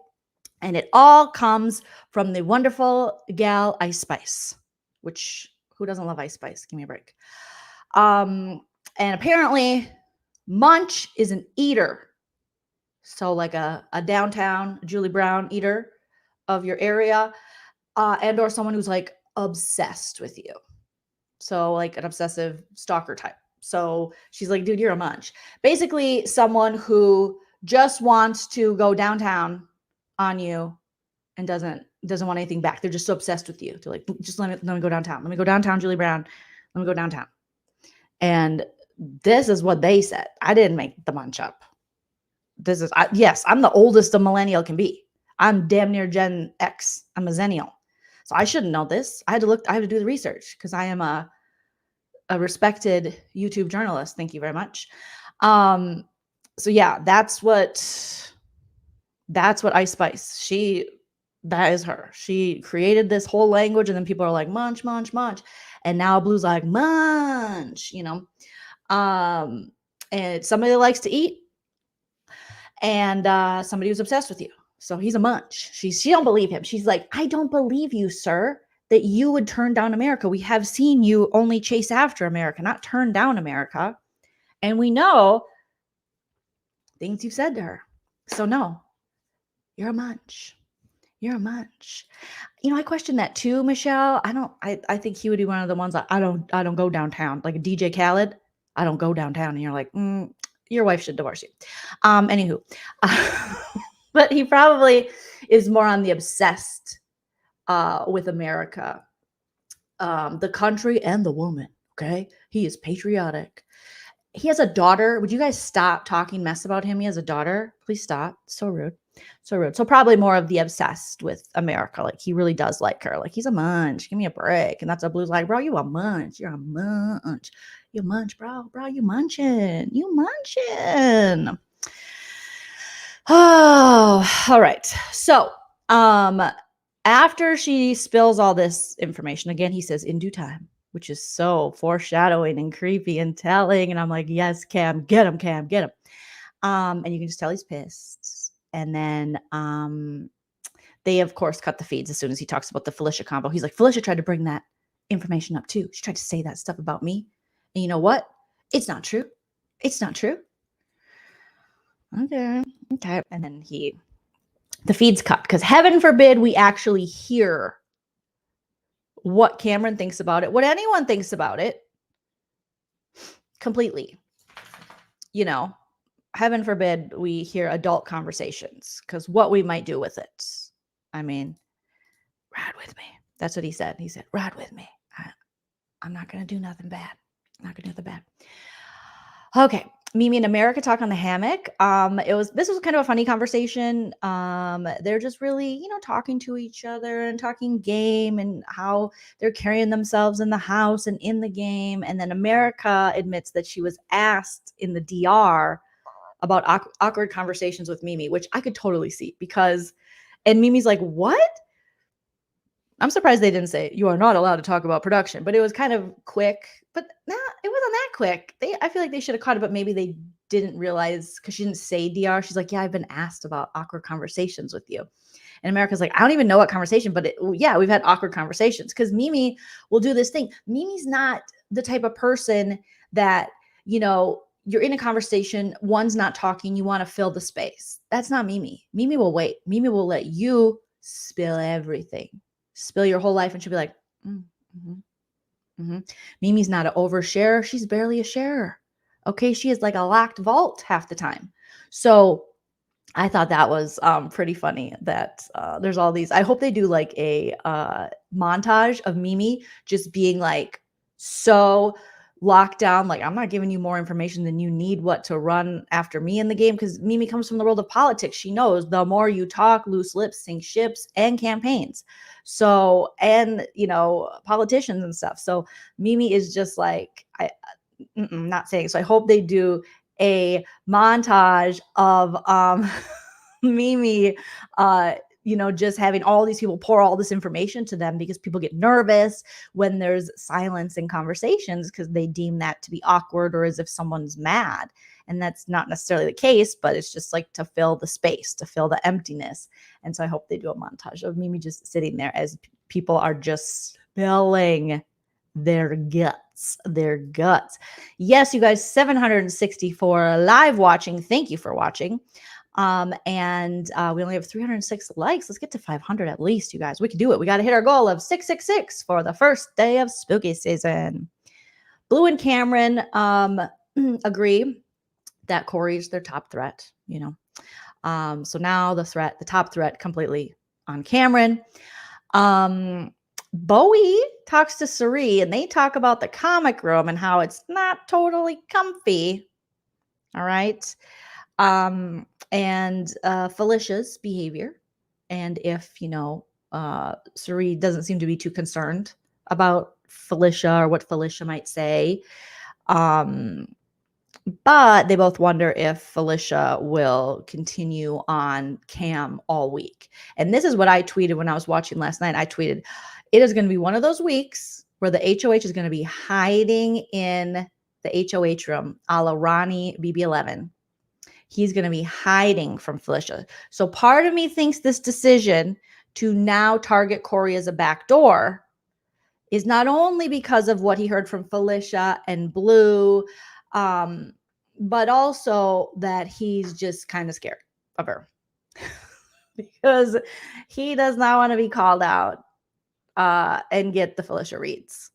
And it all comes from the wonderful gal Ice Spice, which, who doesn't love Ice Spice? Give me a break. And apparently, munch is an eater. So like a downtown Julie Brown eater of your area, and or someone who's like obsessed with you. So like an obsessive stalker type. So she's like, dude, you're a munch. Basically, someone who just wants to go downtown on you and doesn't want anything back. They're just so obsessed with you. They're like, just let me go downtown. Let me go downtown, Julie Brown. Let me go downtown. And this is what they said. I didn't make the munch up. Yes, I'm the oldest a millennial can be. I'm damn near Gen X. I'm a Zennial. So I shouldn't know this. I had to do the research because I am a respected YouTube journalist. Thank you very much. So yeah, that's what Ice Spice. That is her. She created this whole language, and then people are like, munch, munch, munch. And now Blue's like, munch, and somebody that likes to eat, and somebody who's obsessed with you. So he's a munch. She don't believe him. She's like, I don't believe you, sir. that you would turn down America. We have seen you only chase after America, not turn down America. And we know things you've said to her. So no, you're a munch. You're a munch. You know, I question that too, Michelle. I think he would be one of the ones like, I don't go downtown. Like a DJ Khaled, I don't go downtown. And you're like, your wife should divorce you. Anywho. But he probably is more on the obsessed with America, the country and the woman. Okay. He is patriotic. He has a daughter. Would you guys stop talking mess about him? He has a daughter. Please stop. So rude. So rude. So probably more of the obsessed with America. Like he really does like her. Like he's a munch. Give me a break. And that's a blues like, bro, you a munch. You're a munch. You munch, bro. Bro, you munching. You munching. Oh, all right. So after she spills all this information, again, he says in due time, which is so foreshadowing and creepy and telling. And I'm like, yes, Cam, get him, Cam, get him. And you can just tell he's pissed. And then they, of course, cut the feeds as soon as he talks about the Felicia combo. He's like, Felicia tried to bring that information up too. She tried to say that stuff about me. And you know what? It's not true. It's not true. Okay. And then the feeds cut because heaven forbid we actually hear what Cameron thinks about it, what anyone thinks about it completely. You know, heaven forbid we hear adult conversations because what we might do with it. I mean, ride with me. That's what he said. He said, ride with me. I'm not going to do nothing bad. I'm not going to do nothing bad. Okay. Mimi and America talk on the hammock. This was kind of a funny conversation. They're just really, you know, talking to each other and talking game and how they're carrying themselves in the house and in the game. And then America admits that she was asked in the DR about awkward conversations with Mimi, which I could totally see and Mimi's like, what? I'm surprised they didn't say you are not allowed to talk about production, but it was kind of quick, but nah, it wasn't that quick. I feel like they should have caught it, but maybe they didn't realize because she didn't say DR. She's like, yeah, I've been asked about awkward conversations with you. And America's like, I don't even know what conversation, but yeah, we've had awkward conversations because Mimi will do this thing. Mimi's not the type of person that, you know, you're in a conversation, one's not talking, you want to fill the space. That's not Mimi. Mimi will wait. Mimi will let you spill everything. Spill your whole life and she'll be like, Mimi's not an oversharer. She's barely a sharer. Okay. She is like a locked vault half the time. So I thought that was pretty funny that there's all these. I hope they do like a montage of Mimi just being like so locked down. Like, I'm not giving you more information than you need to run after me in the game. Because Mimi comes from the world of politics. She knows the more you talk, loose lips sink ships and campaigns. So, and, you know, politicians and stuff. So Mimi is just like, not saying. So I hope they do a montage of Mimi, you know, just having all these people pour all this information to them because people get nervous when there's silence in conversations because they deem that to be awkward or as if someone's mad. And that's not necessarily the case, but it's just like to fill the space, to fill the emptiness. And so I hope they do a montage of Mimi just sitting there as people are just spilling their guts. Yes, you guys, 764 live watching. Thank you for watching. And we only have 306 likes. Let's get to 500 at least, you guys. We can do it. We got to hit our goal of 666 for the first day of spooky season. Blue and Cameron agree that Cory's their top threat, you know. So now the top threat completely on Cameron. Bowie talks to Cirie and they talk about the comic room and how it's not totally comfy. All right. And Felicia's behavior. And if, you know, Cirie doesn't seem to be too concerned about Felicia or what Felicia might say. But they both wonder if Felicia will continue on Cam all week. And this is what I tweeted when I was watching last night. I tweeted, it is going to be one of those weeks where the HOH is going to be hiding in the HOH room, a la Ronnie BB11. He's going to be hiding from Felicia. So part of me thinks this decision to now target Cory as a backdoor is not only because of what he heard from Felicia and Blue, but also that he's just kind of scared of her because he does not want to be called out and get the Felicia reads.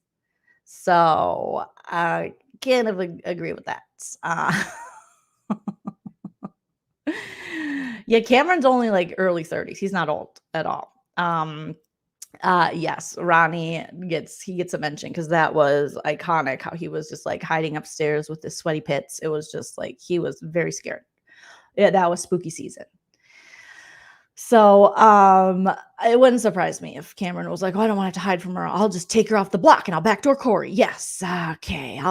So I kind of agree with that. Yeah, Cameron's only like early 30s. He's not old at all. Yes, Ronnie gets a mention because that was iconic how he was just like hiding upstairs with his sweaty pits. It was just like he was very scared. Yeah, that was spooky season. So it wouldn't surprise me if Cameron was like, oh, I don't want to have to hide from her. I'll just take her off the block and I'll backdoor Cory. Yes, okay.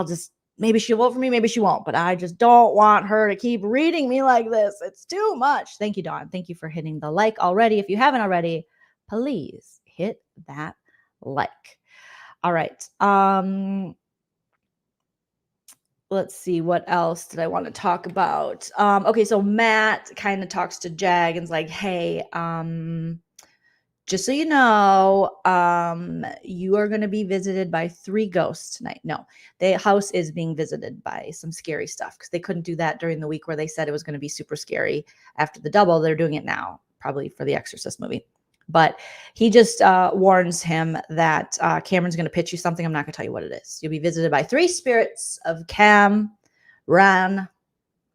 Maybe she'll vote for me, maybe she won't, but I just don't want her to keep reading me like this. It's too much. Thank you, Dawn. Thank you for hitting the like already. If you haven't already, please hit that like. All right. Let's see, what else did I want to talk about? Okay, so Matt kind of talks to Jag and's like, hey, just so you know, you are going to be visited by 3 ghosts tonight. No, the house is being visited by some scary stuff because they couldn't do that during the week where they said it was going to be super scary after the double. They're doing it now, probably for the Exorcist movie. But he just warns him that Cameron's going to pitch you something. I'm not going to tell you what it is. You'll be visited by 3 spirits of Cam, Ran.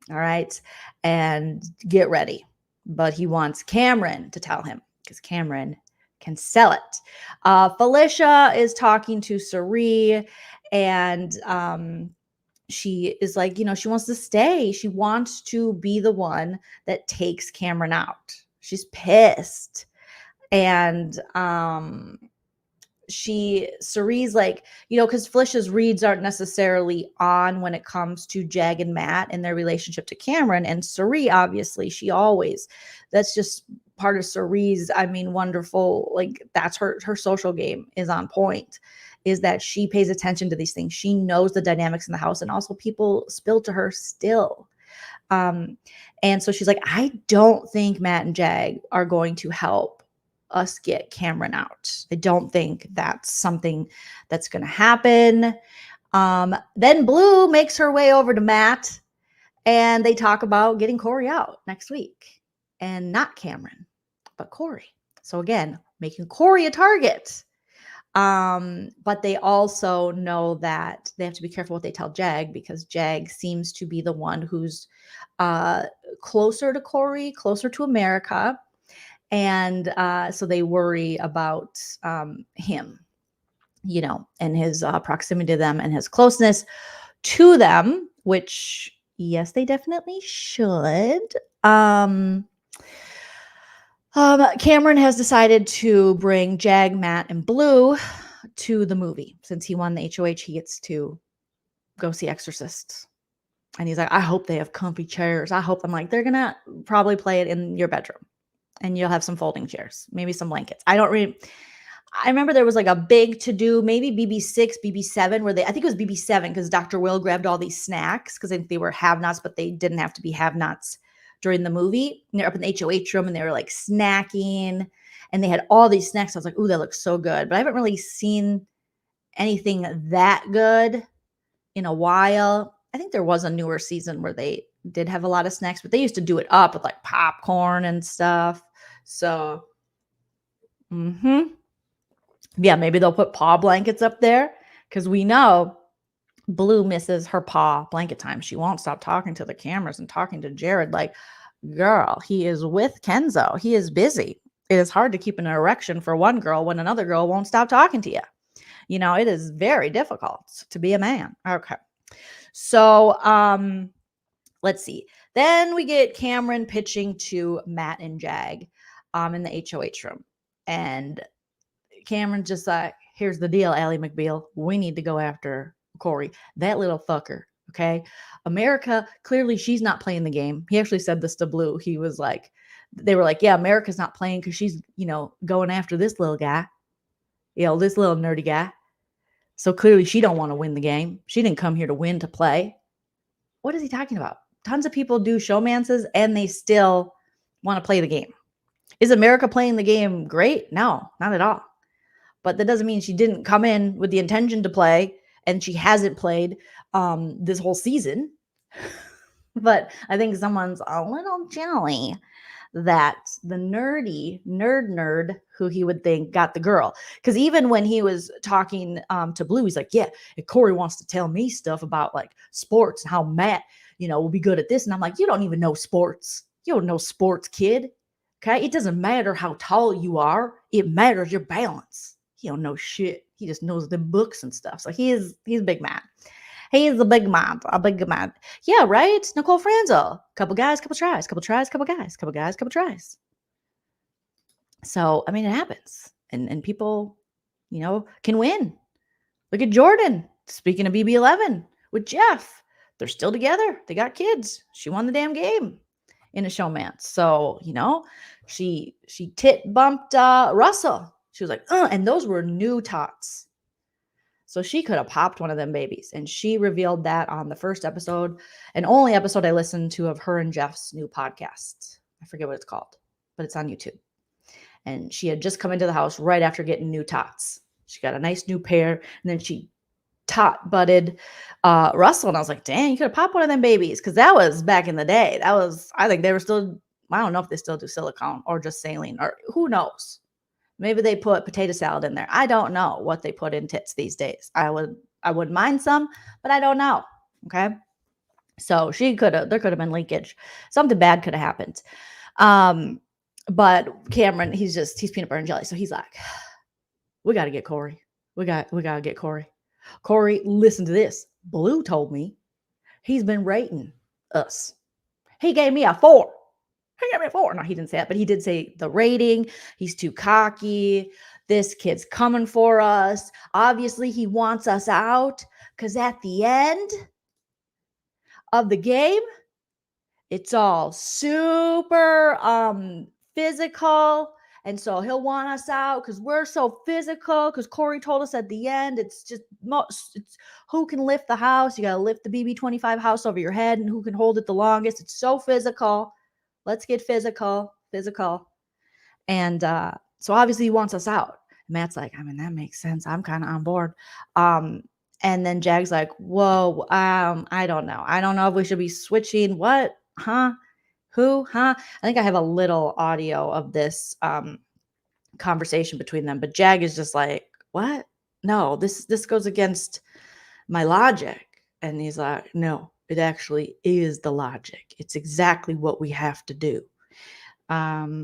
All right. And get ready. But he wants Cameron to tell him because Cameron can sell it. Felicia is talking to Cirie and she is like, she wants to stay. She wants to be the one that takes Cameron out. She's pissed. And Cirie's like, because Felicia's reads aren't necessarily on when it comes to Jag and Matt and their relationship to Cameron. And Cirie, obviously, that's just part of Cirie's, wonderful, like that's her social game is on point, is that she pays attention to these things. She knows the dynamics in the house, and also people spill to her still. And so she's like, I don't think Matt and Jag are going to help us get Cameron out. I don't think that's something that's going to happen. Then Blue makes her way over to Matt and they talk about getting Cory out next week, and not Cameron, but Cory. So again, making Cory a target. But they also know that they have to be careful what they tell Jag, because Jag seems to be the one who's closer to Cory, closer to America. And so they worry about him, and his proximity to them and his closeness to them, which, yes, they definitely should. Cameron has decided to bring Jag, Matt, and Blue to the movie. Since he won the HOH, he gets to go see Exorcists. And he's like, I hope they have comfy chairs. I'm like, they're going to probably play it in your bedroom. And you'll have some folding chairs, maybe some blankets. I remember there was like a big to-do, maybe BB6, BB7, where I think it was BB7 because Dr. Will grabbed all these snacks because I think they were have-nots, but they didn't have to be have-nots during the movie. And they're up in the HOH room and they were like snacking and they had all these snacks. I was like, ooh, that looks so good. But I haven't really seen anything that good in a while. I think there was a newer season where they did have a lot of snacks, but they used to do it up with like popcorn and stuff. So, yeah, maybe they'll put paw blankets up there because we know Blue misses her paw blanket time. She won't stop talking to the cameras and talking to Jared like, girl, he is with Kenzo. He is busy. It is hard to keep an erection for one girl when another girl won't stop talking to you. It is very difficult to be a man. Okay. So, let's see. Then we get Cameron pitching to Matt and Jag in the HOH room. And Cameron's just like, here's the deal, Ally McBeal. We need to go after Cory. That little fucker, okay? America, clearly she's not playing the game. He actually said this to Blue. He was like, they were like, yeah, America's not playing because she's, going after this little guy, this little nerdy guy. So clearly she don't want to win the game. She didn't come here to win, to play. What is he talking about? Tons of people do showmances and they still want to play the game. Is America playing the game great? No, not at all. but that doesn't mean she didn't come in with the intention to play, and she hasn't played this whole season. But I think someone's a little jelly that the nerd who he would think got the girl. Because even when he was talking to Blue, he's like, yeah, if Cory wants to tell me stuff about like sports and how Matt, will be good at this. And I'm like, you don't even know sports. You don't know sports, kid. Okay. It doesn't matter how tall you are. It matters your balance. He don't know shit. He just knows the books and stuff. So he's a big man. He's a big man. Yeah, right? Nicole Franzel. Couple guys, couple tries, couple tries, couple guys, couple guys, couple tries. So, I mean, it happens. And people, can win. Look at Jordan. Speaking of BB11 with Jeff. They're still together. They got kids. She won the damn game in a showmance. So, she tit bumped Russell. She was like, and those were new tots. So she could have popped one of them babies. And she revealed that on the first episode, and only episode I listened to of her and Jeff's new podcast. I forget what it's called, but it's on YouTube. And she had just come into the house right after getting new tots. She got a nice new pair, and then she tot butted Russell. And I was like, dang, you could have popped one of them babies. Because that was back in the day. I think they were still, I don't know if they still do silicone or just saline, or who knows. Maybe they put potato salad in there. I don't know what they put in tits these days. I wouldn't mind some, but I don't know. Okay. So there could have been leakage. Something bad could have happened. But Cameron, he's peanut butter and jelly. So he's like, we got to get Cory. We got to get Cory. Cory, listen to this. Blue told me he's been rating us. He gave me a 4. He gave me a 4. No, he didn't say that, but he did say the rating. He's too cocky. This kid's coming for us. Obviously, he wants us out because at the end of the game, it's all super physical. And so he'll want us out because we're so physical. Because Cory told us at the end, it's who can lift the house. You got to lift the BB25 house over your head, and who can hold it the longest. It's so physical. Let's get physical. And so obviously he wants us out. Matt's like, I mean, that makes sense. I'm kind of on board. And then Jag's like, whoa, I don't know. I don't know if we should be switching. What? Huh? Who? Huh? I think I have a little audio of this conversation between them. But Jag is just like, what? No, this goes against my logic. And he's like, no. It actually is the logic. It's exactly what we have to do. I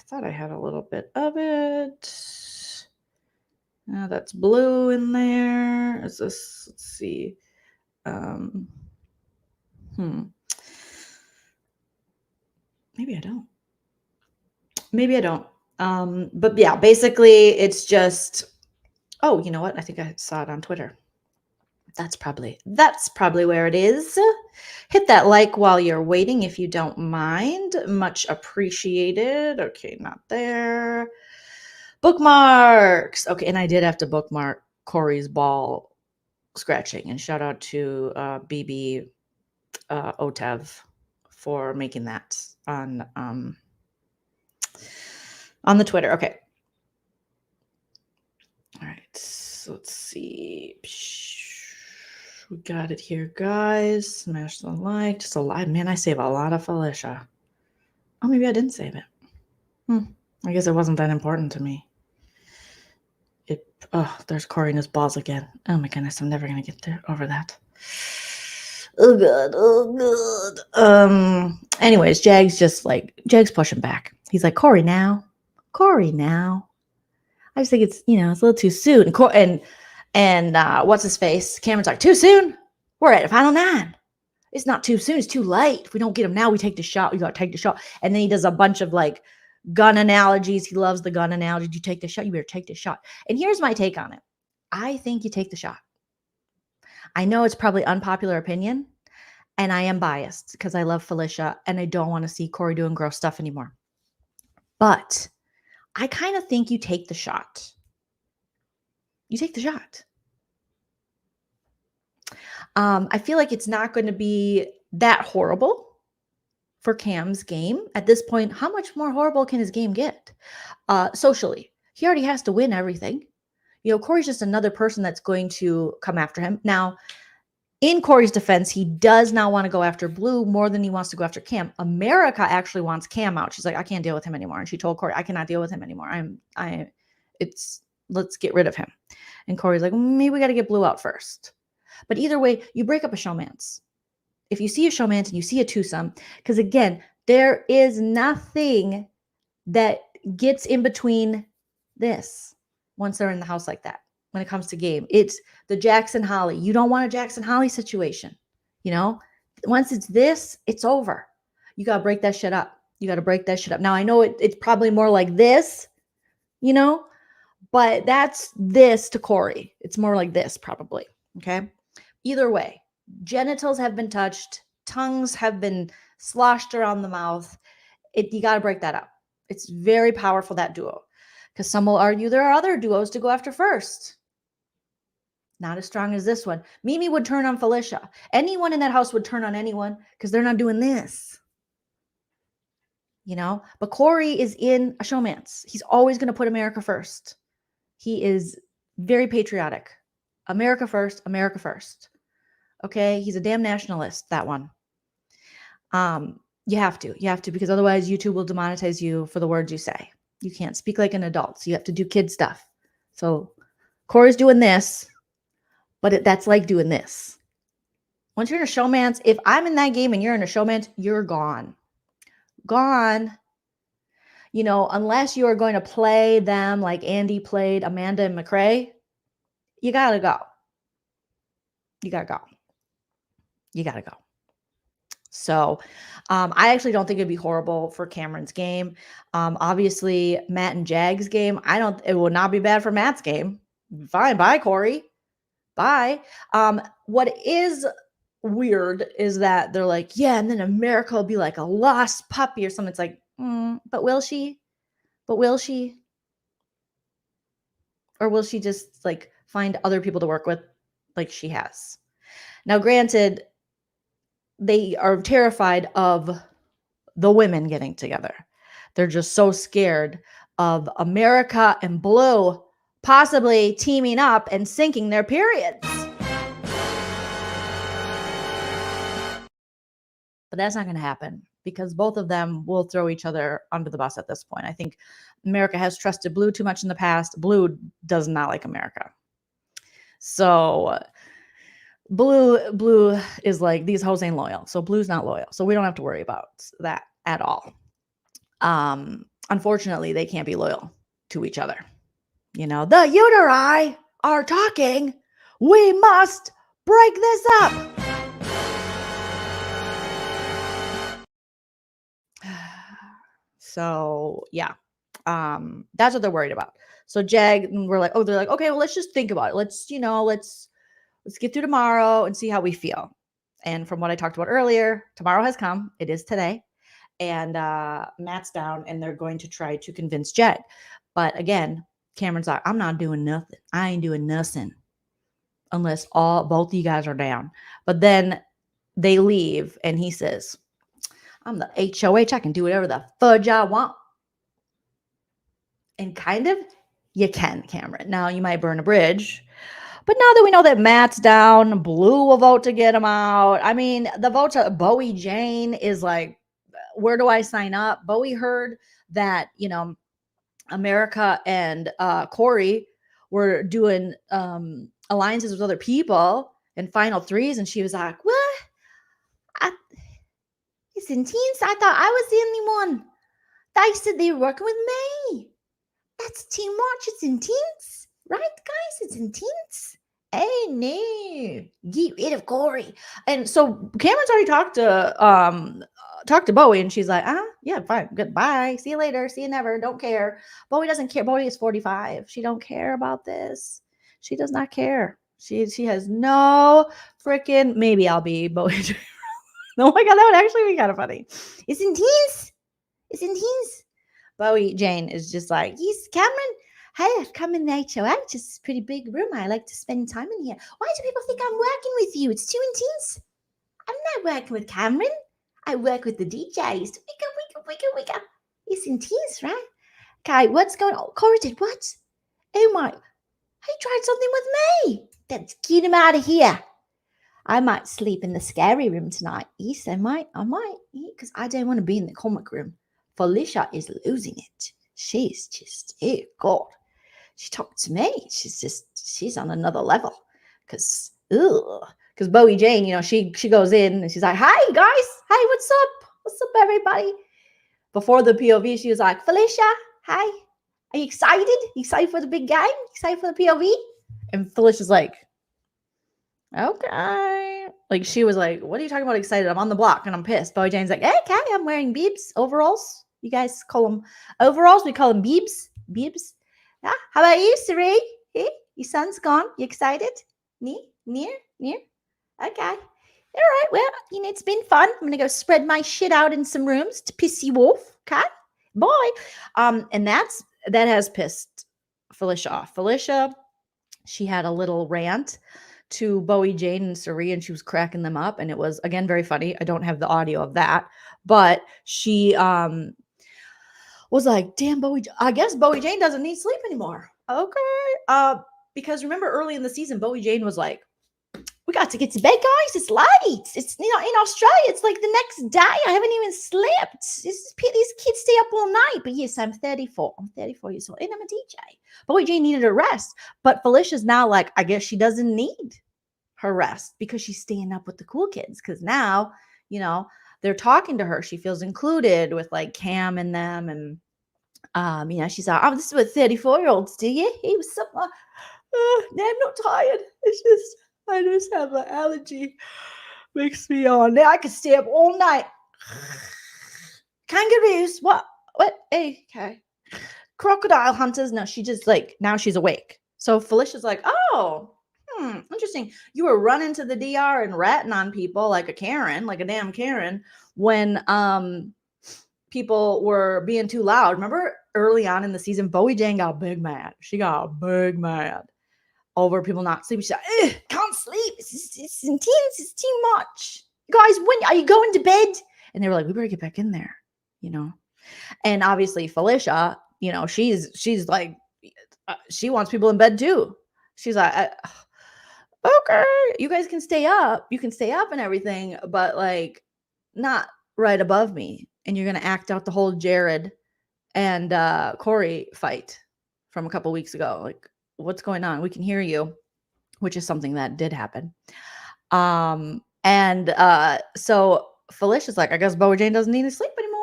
thought I had a little bit of it. That's Blue in there. Is this? Let's see. Maybe I don't. But yeah, basically it's just. Oh, you know what? I think I saw it on Twitter. That's probably where it is. Hit that like while you're waiting if you don't mind. Much appreciated. Okay, not there. Bookmarks. Okay, and I did have to bookmark Cory's ball scratching. And shout out to BB Otev for making that on the Twitter. Okay. All right. So let's see. We got it here, guys. Smash the like. Just a lot. Man, I save a lot of Felicia. Oh, maybe I didn't save it. I guess it wasn't that important to me. There's Cory and his balls again. Oh my goodness, I'm never gonna get there over that. Oh god. Anyways, Jag's pushing back. He's like, Cory now. I just think it's a little too soon. And what's his face? Cameron's like, too soon? We're at a final 9. It's not too soon. It's too late. If we don't get him now, we take the shot. We got to take the shot. And then he does a bunch of like gun analogies. He loves the gun analogy. You take the shot. You better take the shot. And here's my take on it. I think you take the shot. I know it's probably unpopular opinion. And I am biased because I love Felicia and I don't want to see Cory doing gross stuff anymore. But I kind of think you take the shot. You take the shot. I feel like it's not going to be that horrible for Cam's game. At this point, how much more horrible can his game get? Socially, he already has to win everything. Cory's just another person that's going to come after him. Now, in Cory's defense, he does not want to go after Blue more than he wants to go after Cam. America actually wants Cam out. She's like, I can't deal with him anymore. And she told Cory, I cannot deal with him anymore. Let's get rid of him. And Cory's like, maybe we got to get Blue out first. But either way, you break up a showmance. If you see a showmance and you see a twosome, because again, there is nothing that gets in between this once they're in the house like that. When it comes to game, it's the Jackson Holly. You don't want a Jackson Holly situation. Once it's this, it's over. You got to break that shit up. Now, I know it's probably more like this, but that's this to Cory. It's more like this probably. Okay. Either way, genitals have been touched. Tongues have been sloshed around the mouth. You got to break that up. It's very powerful, that duo. Because some will argue there are other duos to go after first. Not as strong as this one. Mimi would turn on Felicia. Anyone in that house would turn on anyone because they're not doing this. But Cory is in a showmance. He's always going to put America first. He is very patriotic. America first, America first. Okay? He's a damn nationalist, that one. You have to, because otherwise YouTube will demonetize you for the words you say. You can't speak like an adult. So you have to do kid stuff. So Cory's doing this, but that's like doing this. Once you're in a showmance, if I'm in that game and you're in a showmance, you're gone. Gone. Unless you are going to play them like Andy played Amanda and McCrae, you got to go. You got to go. So I actually don't think it'd be horrible for Cameron's game. Obviously, Matt and Jag's game, it will not be bad for Matt's game. Fine. Bye, Cory. Bye. What is weird is that they're like, yeah, and then America will be like a lost puppy or something. It's like, but will she? Or will she just like find other people to work with like she has? Now, granted, they are terrified of the women getting together. They're just so scared of America and Blue possibly teaming up and sinking their periods. But that's not going to happen because both of them will throw each other under the bus at this point. I think America has trusted Blue too much in the past. Blue does not like America. So Blue is like, these hoes ain't loyal. So Blue's not loyal. So we don't have to worry about that at all. Unfortunately, they can't be loyal to each other. The uteri are talking. We must break this up. So yeah, that's what they're worried about. So Jag, they're like, okay, well, let's just think about it. Let's get through tomorrow and see how we feel. And from what I talked about earlier, tomorrow has come. It is today. And Matt's down and they're going to try to convince Jag. But again, Cameron's like, I'm not doing nothing. I ain't doing nothing unless both of you guys are down. But then they leave and he says, I'm the HOH. I can do whatever the fudge I want. And kind of, you can, Cameron. Now, you might burn a bridge. But now that we know that Matt's down, Blue will vote to get him out. I mean, the vote to Bowie Jane is like, where do I sign up? Bowie heard that, America and Cory were doing alliances with other people and final threes. And she was like, what? It's intense. I thought I was the only one. They said they were working with me. That's too much. It's intense. Right, guys? It's intense. Hey, no. Get rid of Cory. And so Cameron's already talked to Bowie, and she's like, yeah, fine. Goodbye. See you later. See you never. Don't care. Bowie doesn't care. Bowie is 45. She don't care about this. She does not care. She has no freaking, maybe I'll be Bowie. Oh my God, that would actually be kind of funny. It's intense. It's intense. Bowie Jane is just like, yes, Cameron. Hey, I've come in HOH. It's a pretty big room. I like to spend time in here. Why do people think I'm working with you? It's too intense. I'm not working with Cameron. I work with the DJs. Wicca. It's intense, right? Okay, what's going on? Cory did what? Oh my. He tried something with me. Let's get him out of here. I might sleep in the scary room tonight. Yes, I might, because I don't want to be in the comic room. Felicia is losing it. She's just, oh God. She talked to me. She's on another level. Because Bowie Jane, you know, she goes in and she's like, hi guys. Hi, what's up? What's up, everybody? Before the POV, she was like, Felicia, hi. Are you excited? You excited for the big game? Excited for the POV? And Felicia's like, okay. Like, she was like, what are you talking about excited? I'm on the block and I'm pissed. Bowie Jane's like, okay, I'm wearing beebs, overalls. You guys call them overalls. We call them beebs. Beebs. Yeah. How about you, Cirie? Hey, your son's gone. You excited? Near? Okay. All right. Well, you know, it's been fun. I'm going to go spread my shit out in some rooms to piss you off. Okay. Bye. And that has pissed Felicia off. Felicia, she had a little rant to Bowie Jane and Cirie, and she was cracking them up, and it was, again, very funny. I don't have the audio of that, but she was like, damn, I guess Bowie Jane doesn't need sleep anymore. Okay. Because remember early in the season, Bowie Jane was like, we got to get to bed, guys. It's late. It's, you know, in Australia, it's like the next day. I haven't even slept. These kids stay up all night. But yes, I'm 34. I'm 34 years old, and I'm a DJ. Bowie Jane needed a rest. But Felicia's now like, I guess she doesn't need her rest because she's staying up with the cool kids. Because now, you know, they're talking to her. She feels included with like Cam and them. And, you know, she's like, oh, this is what 34-year-olds do. Yeah, he was so, no, I'm not tired. It's just, I just have an allergy. Makes me on. Now I could stay up all night. Kangaroos. What? Okay. Crocodile hunters. No, she just like, now she's awake. So Felicia's like, oh, interesting. You were running to the DR and ratting on people like a Karen, like a damn Karen, when people were being too loud. Remember early on in the season, Bowie Jane got big mad. She got big mad over people not sleeping. She's like, can't sleep. It's intense. It's too much. Guys, when are you going to bed? And they were like, we better get back in there, you know? And obviously Felicia, you know, she's like, she wants people in bed too. She's like, okay, you guys can stay up. You can stay up and everything, but like not right above me. And you're going to act out the whole Jared and Cory fight from a couple weeks ago. Like, what's going on? We can hear you, which is something that did happen. So Felicia's like, I guess Bowie Jane doesn't need to sleep anymore.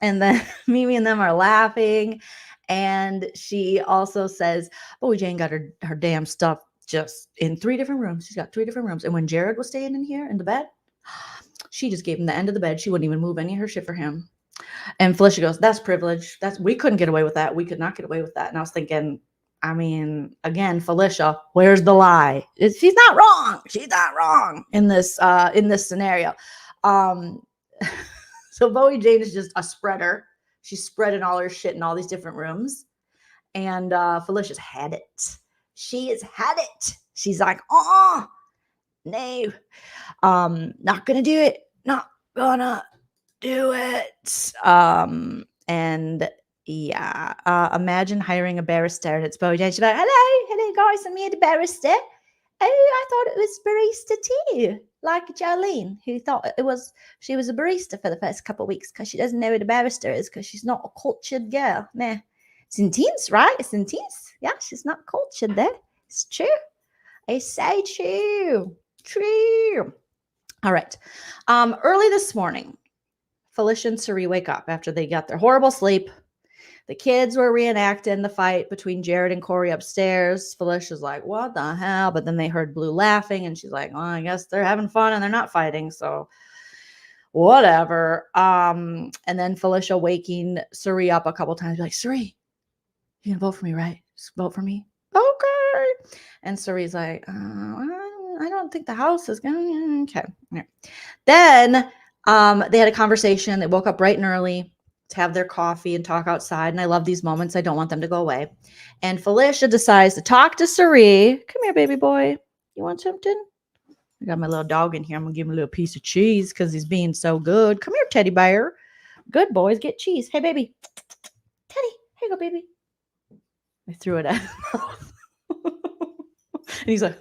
And then Mimi and them are laughing. And she also says, Bowie Jane got her damn stuff just in 3 different rooms. She's got 3 different rooms. And when Jared was staying in here in the bed, she just gave him the end of the bed. She wouldn't even move any of her shit for him. And Felicia goes, that's privilege. We couldn't get away with that. We could not get away with that. And I was thinking, I mean, again, Felicia, where's the lie? She's not wrong. She's not wrong in this scenario. So Bowie Jane is just a spreader. She's spreading all her shit in all these different rooms. And Felicia's had it. She has had it. She's like, no, not gonna do it. Not gonna do it. And yeah, imagine hiring a barrister and it's Bowie Jane. She's like, hello guys, I'm here to barrister. Oh, I thought it was barista too, like Joleen, who thought she was a barista for the first couple of weeks because she doesn't know what a barrister is because she's not a cultured girl. Nah, it's intense, right? It's intense. Yeah, she's not cultured there. It's true. I say true. True. All right. Early this morning, Felicia and Cirie wake up after they got their horrible sleep. The kids were reenacting the fight between Jared and Cory upstairs. Felicia's like, what the hell? But then they heard Blue laughing, and she's like, well, I guess they're having fun and they're not fighting, so whatever. And then Felicia waking Cirie up a couple times, like, Cirie, you gonna vote for me, right? Just vote for me. Okay. And Cirie's like, I don't think the house is gonna. Okay. Right. Then they had a conversation. They woke up bright and early to have their coffee and talk outside. And I love these moments. I don't want them to go away. And Felicia decides to talk to Cirie. Come here, baby boy. You want something? I got my little dog in here. I'm going to give him a little piece of cheese because he's being so good. Come here, teddy bear. Good boys get cheese. Hey, baby. Teddy. Here you go, baby. I threw it at him. he's like,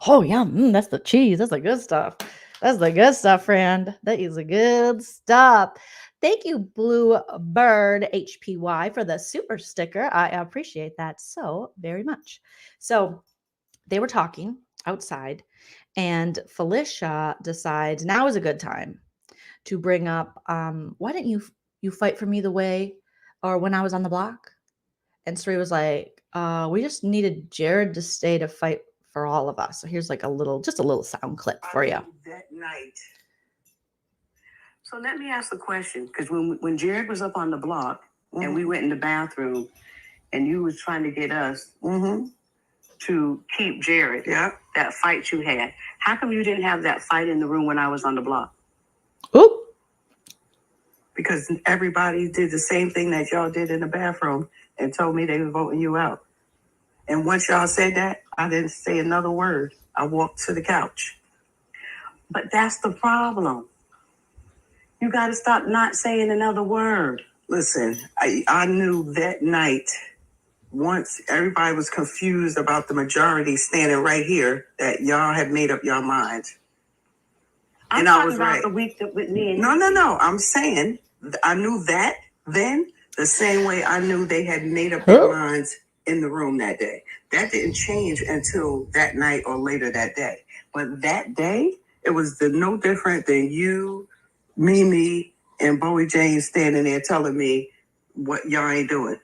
oh yeah, that's the cheese. That's the good stuff. That's the good stuff, friend. That is the good stuff. Thank you, Blue Bird HPY, for the super sticker. I appreciate that so very much. So they were talking outside, and Felicia decides now is a good time to bring up, why didn't you fight for me the way or when I was on the block? And Cirie was like, we just needed Jared to stay to fight for all of us. So here's like just a little sound clip for you. That night. So let me ask the question, because when Jared was up on the block and we went in the bathroom and you was trying to get us to keep Jared, that fight you had, how come you didn't have that fight in the room when I was on the block? Oop. Because everybody did the same thing that y'all did in the bathroom and told me they were voting you out. And once y'all said that, I didn't say another word. I walked to the couch. But that's the problem. You got to stop not saying another word. Listen, I knew that night, once everybody was confused about the majority standing right here, that y'all had made up your minds. And I was right. The week that with me and no. I'm saying I knew that then the same way I knew they had made up their minds in the room that day. That didn't change until that night or later that day. But that day, it was no different than you, Mimi, and Bowie Jane standing there telling me what y'all ain't doing.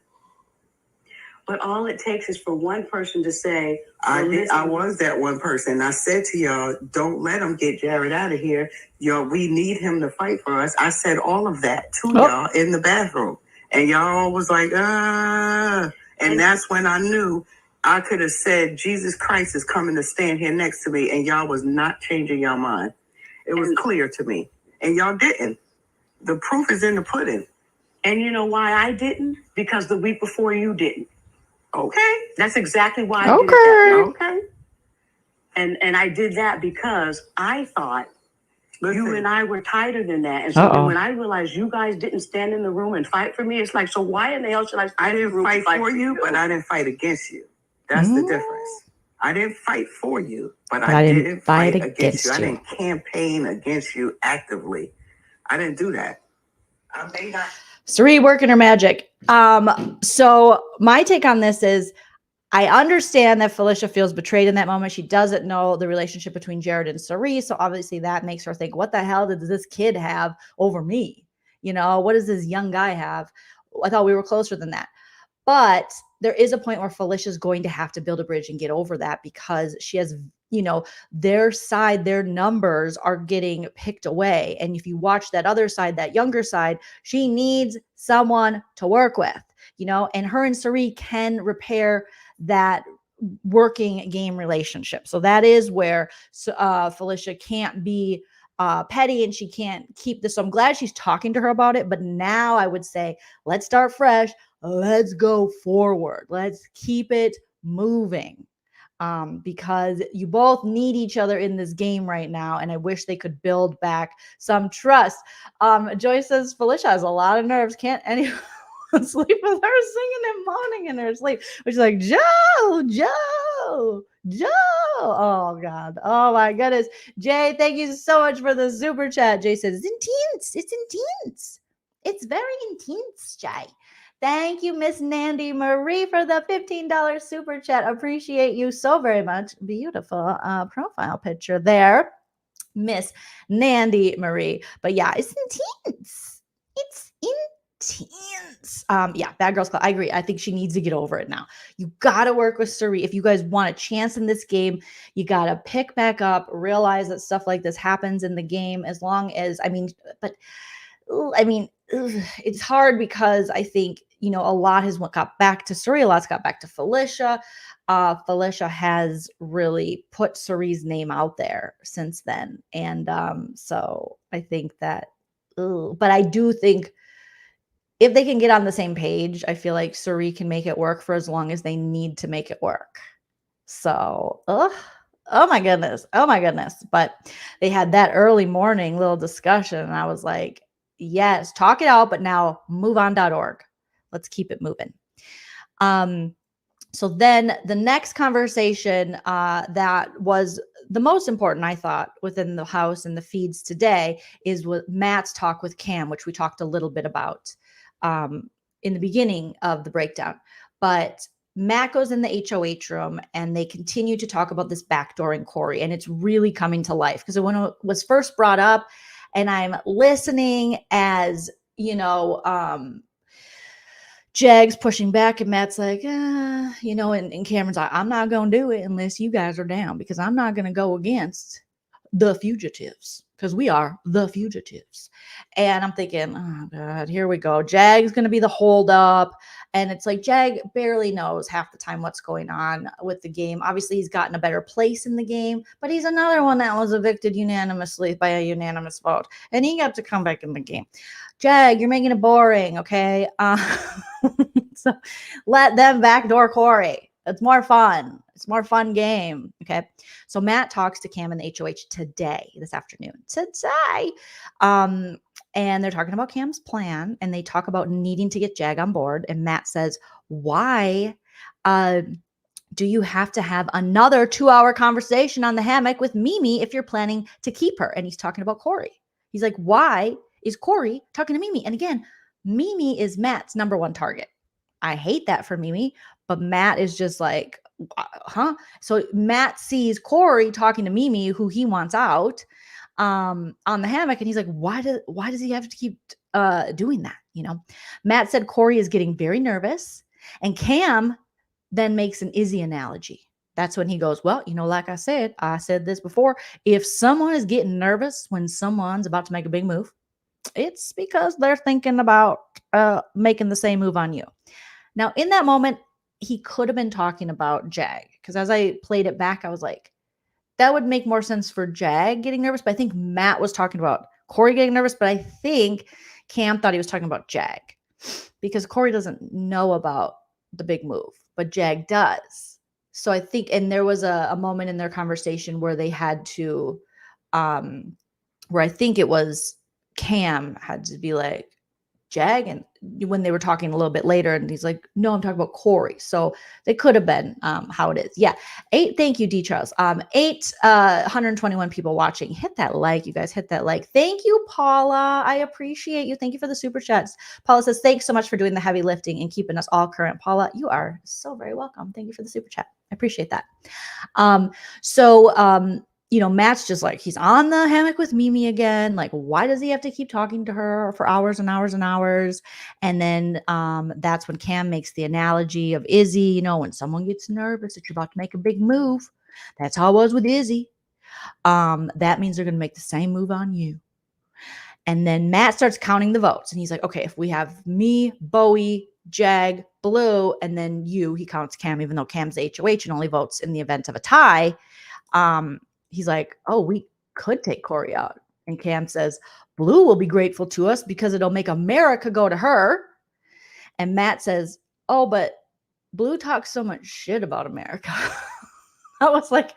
But all it takes is for one person to say, I was that one person. I said to y'all, don't let him get Jared out of here. Y'all, we need him to fight for us. I said all of that to y'all in the bathroom. And y'all was like, And that's when I knew I could have said, Jesus Christ is coming to stand here next to me. And y'all was not changing your mind. It was clear to me. And y'all didn't. The proof is in the pudding. And you know why I didn't? Because the week before you didn't. Okay. That's exactly why I did it that way. Okay. And I did that because I thought you and I were tighter than that. And so then when I realized you guys didn't stand in the room and fight for me, it's like, so why in the hell should I didn't fight for you, but I didn't fight against you. That's the difference. I didn't fight for you, but I didn't fight against you. I didn't campaign against you actively. I didn't do that. I may not. Cirie working her magic. So my take on this is I understand that Felicia feels betrayed in that moment. She doesn't know the relationship between Jared and Cirie. So obviously that makes her think, what the hell does this kid have over me? You know, what does this young guy have? I thought we were closer than that. But there is a point where Felicia's going to have to build a bridge and get over that because she has, their side, their numbers are getting picked away. And if you watch that other side, that younger side, she needs someone to work with, and her and Cirie can repair that working game relationship. So that is where Felicia can't be petty and she can't keep this. So I'm glad she's talking to her about it. But now I would say, let's start fresh. Let's go forward. Let's keep it moving. Because you both need each other in this game right now. And I wish they could build back some trust. Joyce says, Felicia has a lot of nerves. Can't anyone sleep with her singing and moaning in her sleep? Which is like, Joe. Oh, God. Oh, my goodness. Jay, thank you so much for the super chat. Jay says, it's intense. It's very intense, Jay. Thank you, Miss Nandy Marie, for the $15 super chat. Appreciate you so very much. Beautiful profile picture there, Miss Nandy Marie. But yeah, it's intense. It's intense. Bad Girls Club. I agree. I think she needs to get over it now. You got to work with Cirie. If you guys want a chance in this game, you got to pick back up, realize that stuff like this happens in the game as long as, it's hard because I think, a lot has got back to Cirie, a lot's got back to Felicia. Felicia has really put Cirie's name out there since then. And so I think that, but I do think if they can get on the same page, I feel like Cirie can make it work for as long as they need to make it work. So, oh my goodness. But they had that early morning little discussion and I was like, yes, talk it out, but now moveon.org. Let's keep it moving. So then the next conversation that was the most important, I thought, within the house and the feeds today is with Matt's talk with Cam, which we talked a little bit about in the beginning of the breakdown. But Matt goes in the HOH room and they continue to talk about this backdoor in Cory. And it's really coming to life because when it was first brought up and I'm listening as, Jag's pushing back and Matt's like, and Cameron's like, I'm not going to do it unless you guys are down because I'm not going to go against the fugitives because we are the fugitives. And I'm thinking, oh God, here we go. Jag's going to be the holdup. And it's like Jag barely knows half the time what's going on with the game. Obviously, he's gotten a better place in the game, but he's another one that was evicted unanimously by a unanimous vote. And he got to come back in the game. Jag, you're making it boring, okay? So let them backdoor Cory. It's more fun. It's a more fun game, okay? So Matt talks to Cam in the HOH this afternoon. And they're talking about Cam's plan, and they talk about needing to get Jag on board. And Matt says, why do you have to have another 2-hour conversation on the hammock with Mimi if you're planning to keep her? And he's talking about Cory. He's like, why is Cory talking to Mimi? And again, Mimi is Matt's number one target. I hate that for Mimi, but Matt is just like, huh? So Matt sees Cory talking to Mimi, who he wants out, on the hammock, and he's like, why does he have to keep doing that? Matt said Cory is getting very nervous, and Cam then makes an Izzy analogy. That's when he goes, well, like I said this before, if someone is getting nervous when someone's about to make a big move, it's because they're thinking about making the same move on you. Now, in that moment, he could have been talking about Jag, because as I played it back, I was like, that would make more sense for Jag getting nervous. But I think Matt was talking about Cory getting nervous. But I think Cam thought he was talking about Jag because Cory doesn't know about the big move, but Jag does. So I think, and there was a moment in their conversation where they had to, where I think it was Cam had to be like, Jag, and when they were talking a little bit later, and he's like, no, I'm talking about Cory. So they could have been how it is. Yeah. Thank you, D Charles. 821 people watching. Hit that like, you guys, hit that like. Thank you, Paula. I appreciate you. Thank you for the super chats. Paula says, thanks so much for doing the heavy lifting and keeping us all current. Paula, you are so very welcome. Thank you for the super chat. I appreciate that. Matt's just like, he's on the hammock with Mimi again. Like, why does he have to keep talking to her for hours and hours and hours? And then that's when Cam makes the analogy of Izzy, when someone gets nervous that you're about to make a big move. That's how it was with Izzy. That means they're going to make the same move on you. And then Matt starts counting the votes. And he's like, okay, if we have me, Bowie, Jag, Blue, and then you, he counts Cam, even though Cam's the HOH and only votes in the event of a tie. He's like, oh, we could take Cory out. And Cam says, Blue will be grateful to us because it'll make America go to her. And Matt says, oh, but Blue talks so much shit about America. I was like,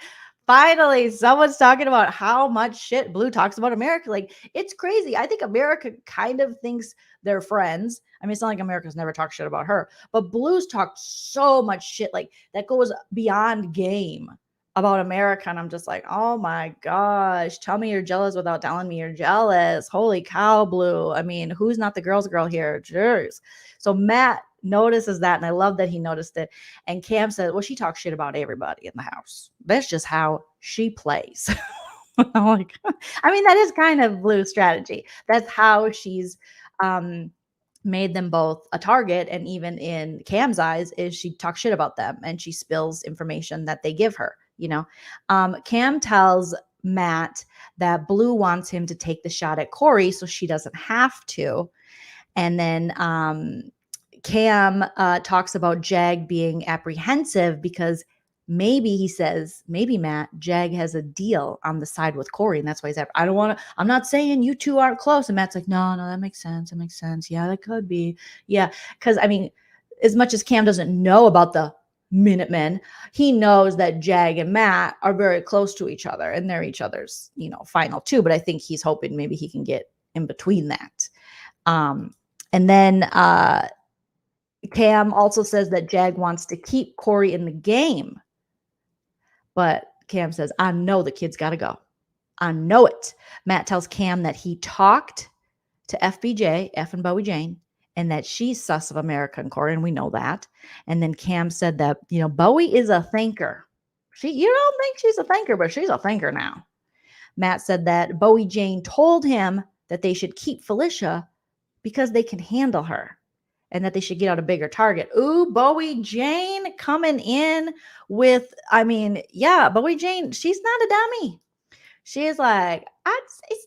finally, someone's talking about how much shit Blue talks about America. Like, it's crazy. I think America kind of thinks they're friends. I mean, it's not like America's never talked shit about her, but Blue's talked so much shit. Like, that goes beyond game about America. And I'm just like, oh my gosh, tell me you're jealous without telling me you're jealous. Holy cow, Blue. I mean, who's not the girl's girl here? Cheers. So Matt notices that, and I love that he noticed it. And Cam said, well, she talks shit about everybody in the house. That's just how she plays. I'm like, I mean, that is kind of Blue's strategy. That's how she's made them both a target. And even in Cam's eyes, is she talks shit about them and she spills information that they give her. Cam tells Matt that Blue wants him to take the shot at Cory so she doesn't have to. And then Cam talks about Jag being apprehensive because maybe, he says, maybe Matt, Jag has a deal on the side with Cory. And that's why he's I'm not saying you two aren't close. And Matt's like, no, that makes sense. It makes sense. Yeah, that could be. Yeah. Because I mean, as much as Cam doesn't know about the Minutemen, he knows that Jag and Matt are very close to each other and they're each other's, final two. But I think he's hoping maybe he can get in between that. And then Cam also says that Jag wants to keep Cory in the game. But Cam says, I know the kid's got to go. I know it. Matt tells Cam that he talked to FBJ, F and Bowie Jane, and that she's sus of America and Cory, and we know that. And then Cam said that, Bowie is a thinker. You don't think she's a thinker, but she's a thinker now. Matt said that Bowie Jane told him that they should keep Felicia because they can handle her and that they should get out a bigger target. Ooh, Bowie Jane coming in with, Bowie Jane, she's not a dummy. She is like, this is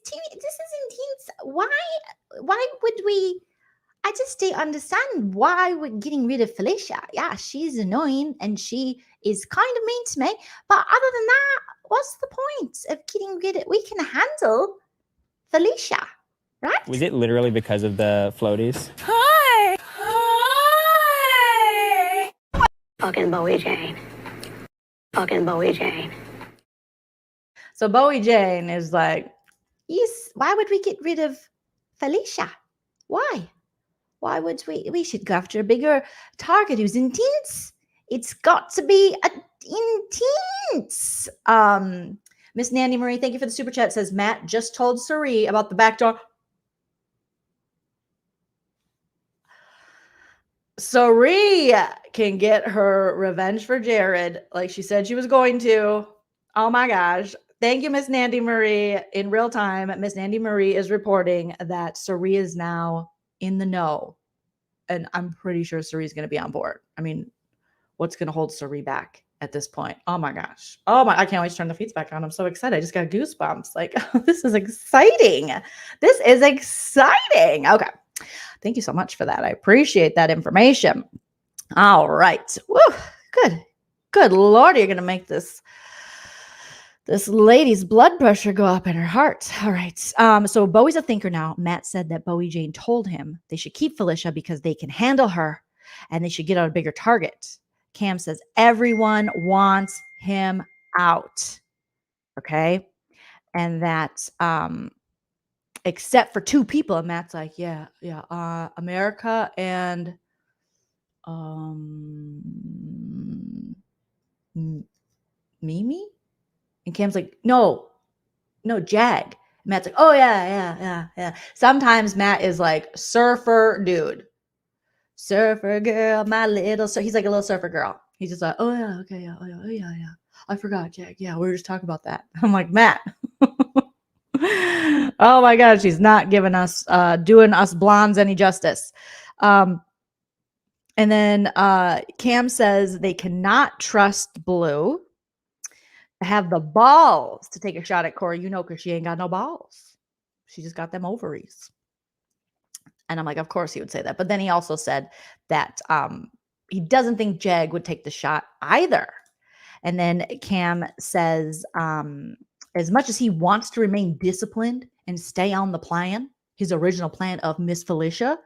intense. Why would we? I just don't understand why we're getting rid of Felicia. Yeah, she's annoying and she is kind of mean to me. But other than that, what's the point of getting rid of? We can handle Felicia, right? Was it literally because of the floaties? Hi! Fucking Bowie Jane. Fucking Bowie Jane. So Bowie Jane is like, yes, why would we get rid of Felicia? Why? Why would we? We should go after a bigger target who's intense. It's got to be intense. Miss Nandy Marie, thank you for the super chat. Says Matt just told Cirie about the backdoor. Cirie can get her revenge for Jared like she said she was going to. Oh my gosh. Thank you, Miss Nandy Marie. In real time, Miss Nandy Marie is reporting that Cirie is now in the know. And I'm pretty sure Cirie's going to be on board. I mean, what's going to hold Cirie back at this point? Oh my gosh. I can't wait to turn the feeds back on. I'm so excited. I just got goosebumps. Like, this is exciting. This is exciting. Okay. Thank you so much for that. I appreciate that information. All right. Woo. Good Lord. You're going to make this lady's blood pressure go up in her heart. All right. So Bowie's a thinker now. Matt said that Bowie Jane told him they should keep Felicia because they can handle her and they should get out a bigger target. Cam says everyone wants him out. Okay. And that, except for two people. And Matt's like, yeah. America and, Mimi? And Cam's like, no, Jag. And Matt's like, oh, yeah. Sometimes Matt is like, surfer dude. Surfer girl, my little surfer. He's like a little surfer girl. He's just like, oh, yeah, okay, yeah. I forgot, Jag. Yeah, we were just talking about that. I'm like, Matt. Oh, my God. She's not giving us, doing us blondes any justice. And then Cam says they cannot trust Blue. Have the balls to take a shot at Cory, because she ain't got no balls. She just got them ovaries. And I'm like, of course he would say that. But then he also said that he doesn't think Jag would take the shot either. And then Cam says, as much as he wants to remain disciplined and stay on the plan, his original plan of Miss Felicia,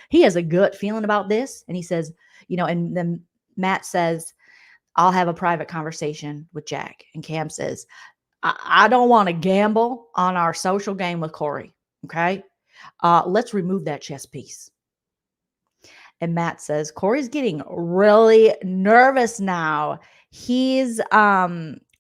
he has a gut feeling about this. And he says, and then Matt says, I'll have a private conversation with Jag. And Cam says, I don't want to gamble on our social game with Cory. Okay. Let's remove that chess piece. And Matt says, Cory's getting really nervous now. He's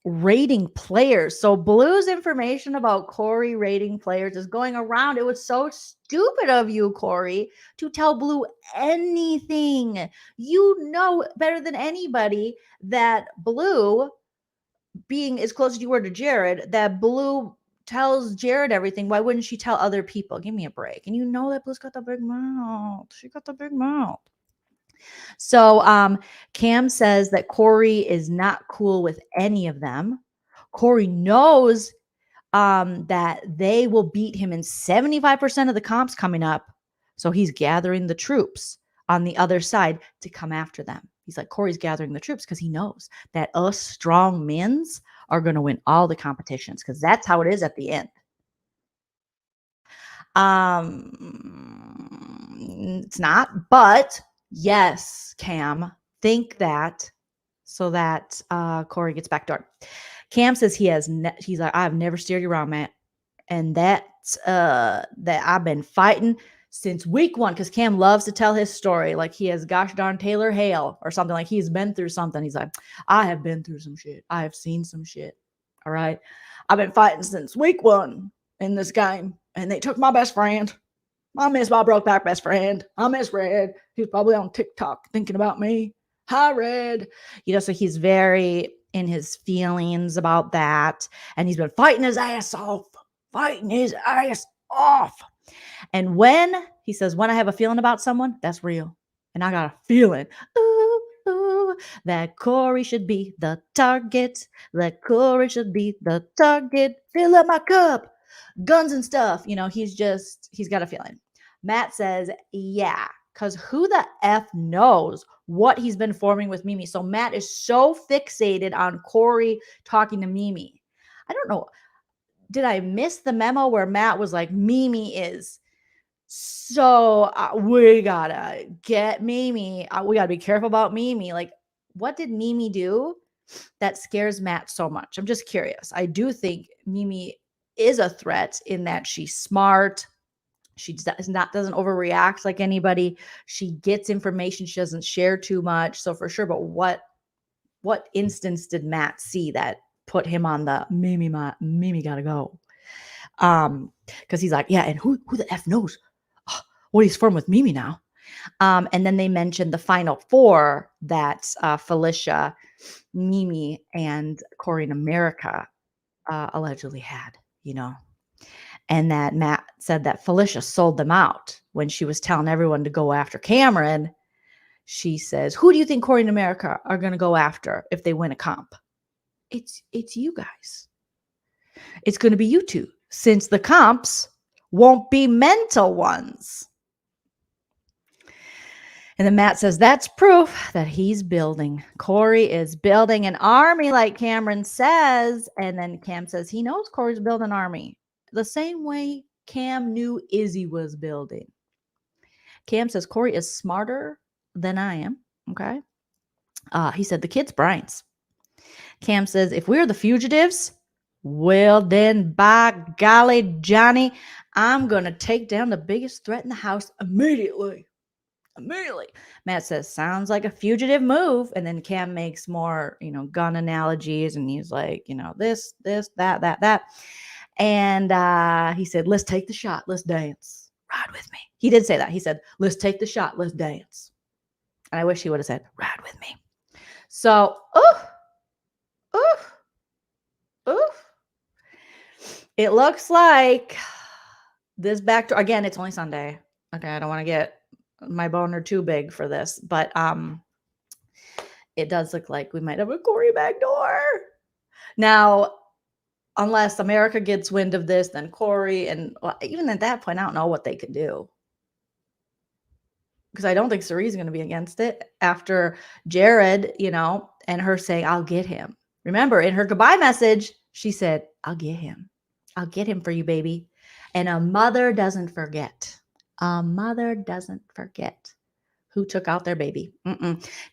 rating players. So Blue's information about Cory rating players is going around. It was so stupid of you, Cory, to tell Blue anything. You know better than anybody that Blue, being as close as you were to Jared, that Blue tells Jared everything. Why wouldn't she tell other people? Give me a break. And you know that Blue's got the big mouth. She got the big mouth. So Cam says that Cory is not cool with any of them. Cory knows that they will beat him in 75% of the comps coming up. So he's gathering the troops on the other side to come after them. He's like, Cory's gathering the troops because he knows that us strong men's are going to win all the competitions because that's how it is at the end. It's not, but yes, Cam, think that so that Cory gets backdoored. Cam says he's like, I've never steered you wrong, Matt. And that I've been fighting since week 1, because Cam loves to tell his story like he has gosh darn Taylor Hale or something, like he's been through something. He's like, I have been through some shit. I have seen some shit. All right. I've been fighting since week 1 in this game, and they took my best friend. I miss my broke back best friend. I miss Red. He's probably on TikTok thinking about me. Hi, Red. So he's very in his feelings about that. And he's been fighting his ass off. And when he says, when I have a feeling about someone, that's real. And I got a feeling, that Cory should be the target. That Cory should be the target. Fill up my cup. Guns and stuff. He's got a feeling. Matt says, yeah, because who the F knows what he's been forming with Mimi. So Matt is so fixated on Cory talking to Mimi. I don't know. Did I miss the memo where Matt was like, Mimi is so we gotta get Mimi. We gotta be careful about Mimi. Like, what did Mimi do that scares Matt so much? I'm just curious. I do think Mimi is a threat in that she's smart. She doesn't overreact like anybody. She gets information. She doesn't share too much. So for sure. But what instance did Matt see that put him on the Mimi gotta go? Because he's like, yeah, and who the F knows what he's formed with Mimi now? And then they mentioned the final 4 that Felicia, Mimi, and Cory in America allegedly had, and that Matt said that Felicia sold them out when she was telling everyone to go after Cameron. She says, who do you think Cory in America are going to go after if they win a comp? It's you guys. It's going to be you two, since the comps won't be mental ones. And then Matt says, that's proof that he's building. Cory is building an army like Cameron says. And then Cam says he knows Cory's building an army the same way Cam knew Izzy was building. Cam says Cory is smarter than I am. Okay. He said the kid's brains. Cam says, if we're the fugitives, well then, by golly, Johnny, I'm going to take down the biggest threat in the house immediately. Matt says, sounds like a fugitive move. And then Cam makes more, gun analogies. And he's like, this, that. And he said, let's take the shot. Let's dance. Ride with me. He did say that. He said, let's take the shot. Let's dance. And I wish he would have said, ride with me. So, it looks like this backdoor, again, it's only Sunday. Okay, I don't want to get my boner too big for this, but it does look like we might have a Cory backdoor. Now, unless America gets wind of this, then Cory, and even at that point, I don't know what they could do. Because I don't think Cirie's going to be against it after Jared, and her saying, I'll get him. Remember, in her goodbye message, she said, I'll get him. I'll get him for you, baby. And a mother doesn't forget. A mother doesn't forget who took out their baby.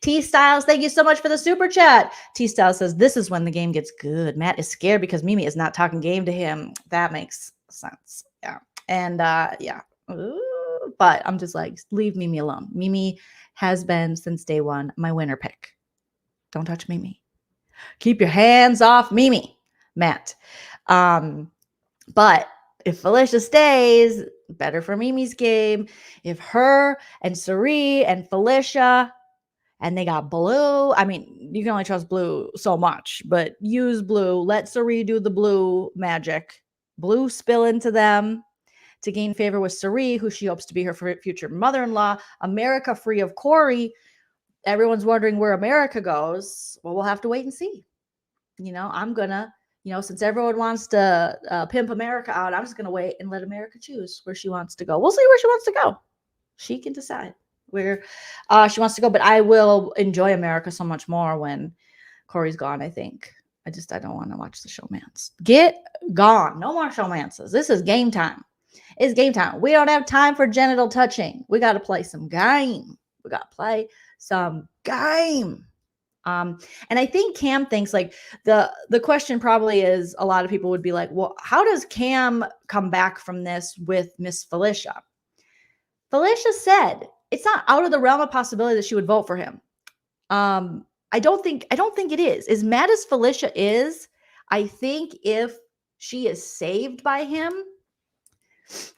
T Styles, thank you so much for the super chat. T Styles says, this is when the game gets good. Matt is scared because Mimi is not talking game to him. That makes sense. Yeah. And yeah. Ooh, but I'm just like, leave Mimi alone. Mimi has been since day one my winner pick. Don't touch Mimi. Keep your hands off Mimi, Matt. But if Felicia stays, better for Mimi's game. If her and Cirie and Felicia, and they got Blue, I mean, you can only trust Blue so much, but use Blue. Let Cirie do the Blue magic. Blue spill into them to gain favor with Cirie, who she hopes to be her future mother-in-law. America free of Cory. Everyone's wondering where America goes. Well, we'll have to wait and see. I'm going to, since everyone wants to pimp America out, I'm just going to wait and let America choose where she wants to go. We'll see where she wants to go. She can decide where she wants to go. But I will enjoy America so much more when Cory's gone, I think. I don't want to watch the showmance. Get gone. No more showmances. This is game time. It's game time. We don't have time for genital touching. We got to play some game. And I think Cam thinks like the question probably is, a lot of people would be like, well, how does Cam come back from this with Miss Felicia? Felicia said it's not out of the realm of possibility that she would vote for him. I don't think it is. As mad as Felicia is, I think if she is saved by him,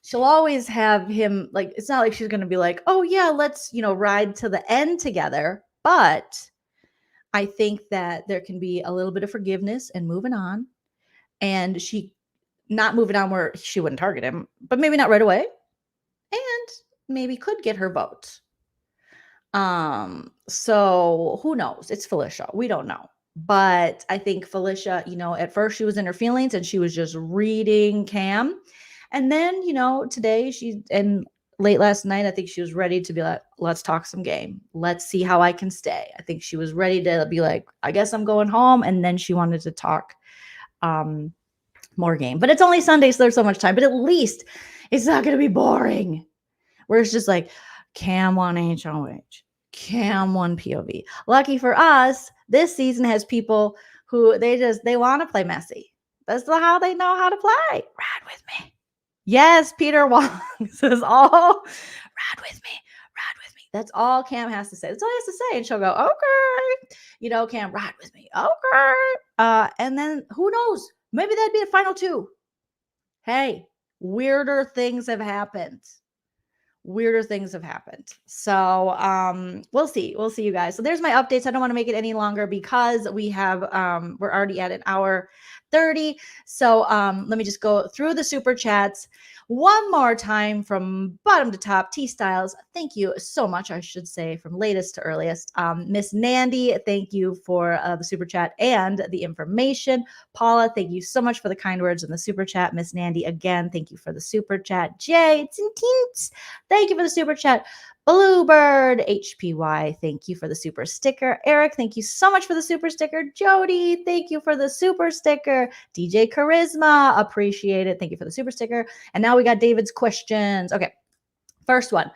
she'll always have him, like, it's not like she's going to be like, oh yeah, let's, ride to the end together. But I think that there can be a little bit of forgiveness and moving on. And she not moving on where she wouldn't target him, but maybe not right away. And maybe could get her vote. So who knows? It's Felicia. We don't know. But I think Felicia, at first she was in her feelings and she was just reading Cam. And then, today and late last night, I think she was ready to be like, let's talk some game. Let's see how I can stay. I think she was ready to be like, I guess I'm going home. And then she wanted to talk more game. But it's only Sunday, so there's so much time. But at least it's not going to be boring. Where it's just like, Cam won HOH. Cam won POV. Lucky for us, this season has people who they want to play messy. That's how they know how to play. Ride with me. Yes, Peter Wong says all ride with me. That's all Cam has to say. That's all he has to say. And she'll go, okay. Cam, ride with me. Okay. And then who knows? Maybe that'd be a final two. Hey, weirder things have happened. So we'll see you guys. So there's my updates. I don't want to make it any longer because we're already at an hour 30. So let me just go through the super chats one more time from bottom to top. T Styles, thank you so much. I should say from latest to earliest. Miss Nandy, thank you for the super chat and the information. Paula, thank you so much for the kind words in the super chat. Miss Nandy, again, thank you for the super chat. Jay, thank you for the super chat. Bluebird, HPY, thank you for the super sticker. Eric, thank you so much for the super sticker. Jody, thank you for the super sticker. DJ Charisma, appreciate it. Thank you for the super sticker. And now we got David's questions. Okay, first one.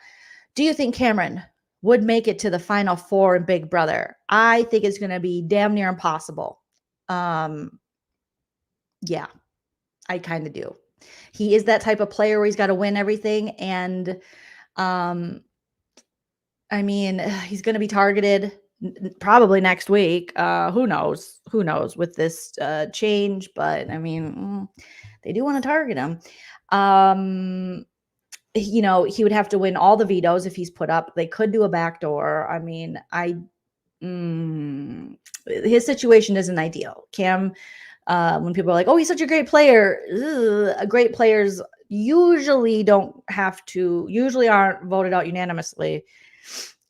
Do you think Cameron would make it to the final four in Big Brother? I think it's going to be damn near impossible. Yeah, I kind of do. He is that type of player where he's got to win everything. And I mean, he's going to be targeted probably next week. Who knows with this change, but I mean, they do want to target him. He would have to win all the vetoes if he's put up. They could do a backdoor. I mean, his situation isn't ideal. Cam, when people are like, oh, he's such a great player, great players usually aren't voted out unanimously.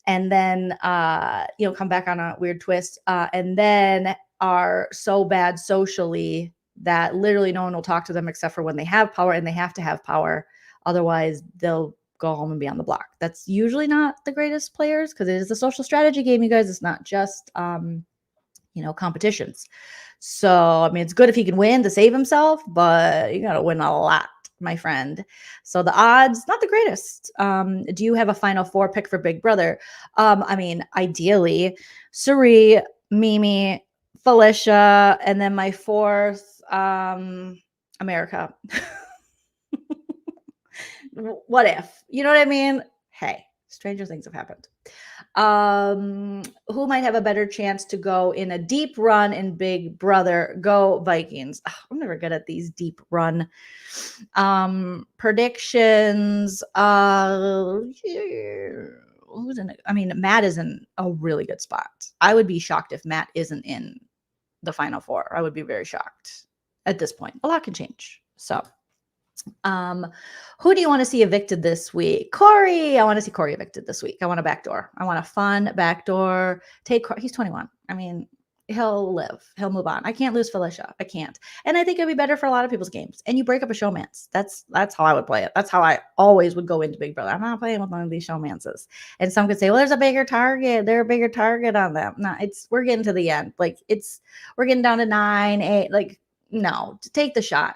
And then, come back on a weird twist, and then are so bad socially that literally no one will talk to them except for when they have power, and they have to have power. Otherwise, they'll go home and be on the block. That's usually not the greatest players because it is a social strategy game, you guys. It's not just, competitions. So, I mean, it's good if he can win to save himself, but you got to win a lot, my friend. So the odds, not the greatest. Do you have a final four pick for Big Brother? I mean, ideally, Cirie, Mimi, Felicia, and then my fourth, America. What if? You know what I mean? Hey, stranger things have happened. Who might have a better chance to go in a deep run in Big Brother? Go Vikings. I'm never good at these deep run predictions. Who's in it? I mean, Matt is in a really good spot. I would be shocked if Matt isn't in the final four. I would be very shocked at this point. A lot can change. So who do you want to see evicted this week? Cory. I want to see Cory evicted this week. I want a backdoor. I want a fun backdoor. He's 21. I mean, he'll live. He'll move on. I can't lose Felicia. I can't. And I think it'd be better for a lot of people's games. And you break up a showmance. That's how I would play it. That's how I always would go into Big Brother. I'm not playing with one of these showmances. And some could say, well, there's a bigger target. There's a bigger target on them. No, we're getting to the end. We're getting down to 9, 8, no, take the shot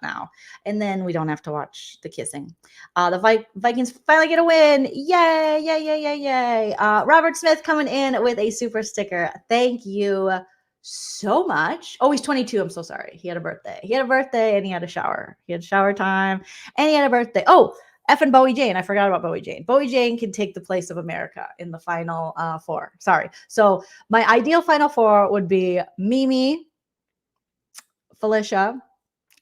now. And then we don't have to watch the kissing. The Vikings finally get a win. Yay. Robert Smith coming in with a super sticker. Thank you so much. Oh, he's 22. I'm so sorry. He had a birthday and he had a shower. He had shower time and he had a birthday. Oh, and Bowie Jane. I forgot about Bowie Jane. Bowie Jane can take the place of America in the final four. Sorry. So my ideal final four would be Mimi, Felicia,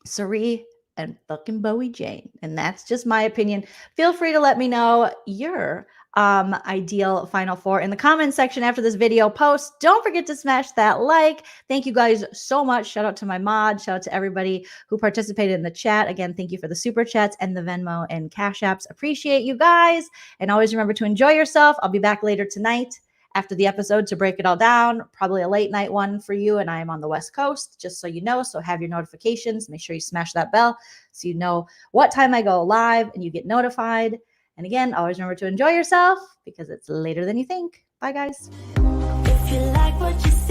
Cirie, and fucking Bowie Jane. And that's just my opinion. Feel free to let me know your ideal final four in the comment section after this video post. Don't forget to smash that like. Thank you guys so much. Shout out to my mod. Shout out to everybody who participated in the chat. Again, thank you for the super chats and the Venmo and Cash Apps. Appreciate you guys. And always remember to enjoy yourself. I'll be back later tonight after the episode to break it all down. Probably a late night one for you, and I am on the West Coast, just so you know. So have your notifications. Make sure you smash that bell so you know what time I go live and you get notified. And again, always remember to enjoy yourself because it's later than you think. Bye, guys. If you like what you see.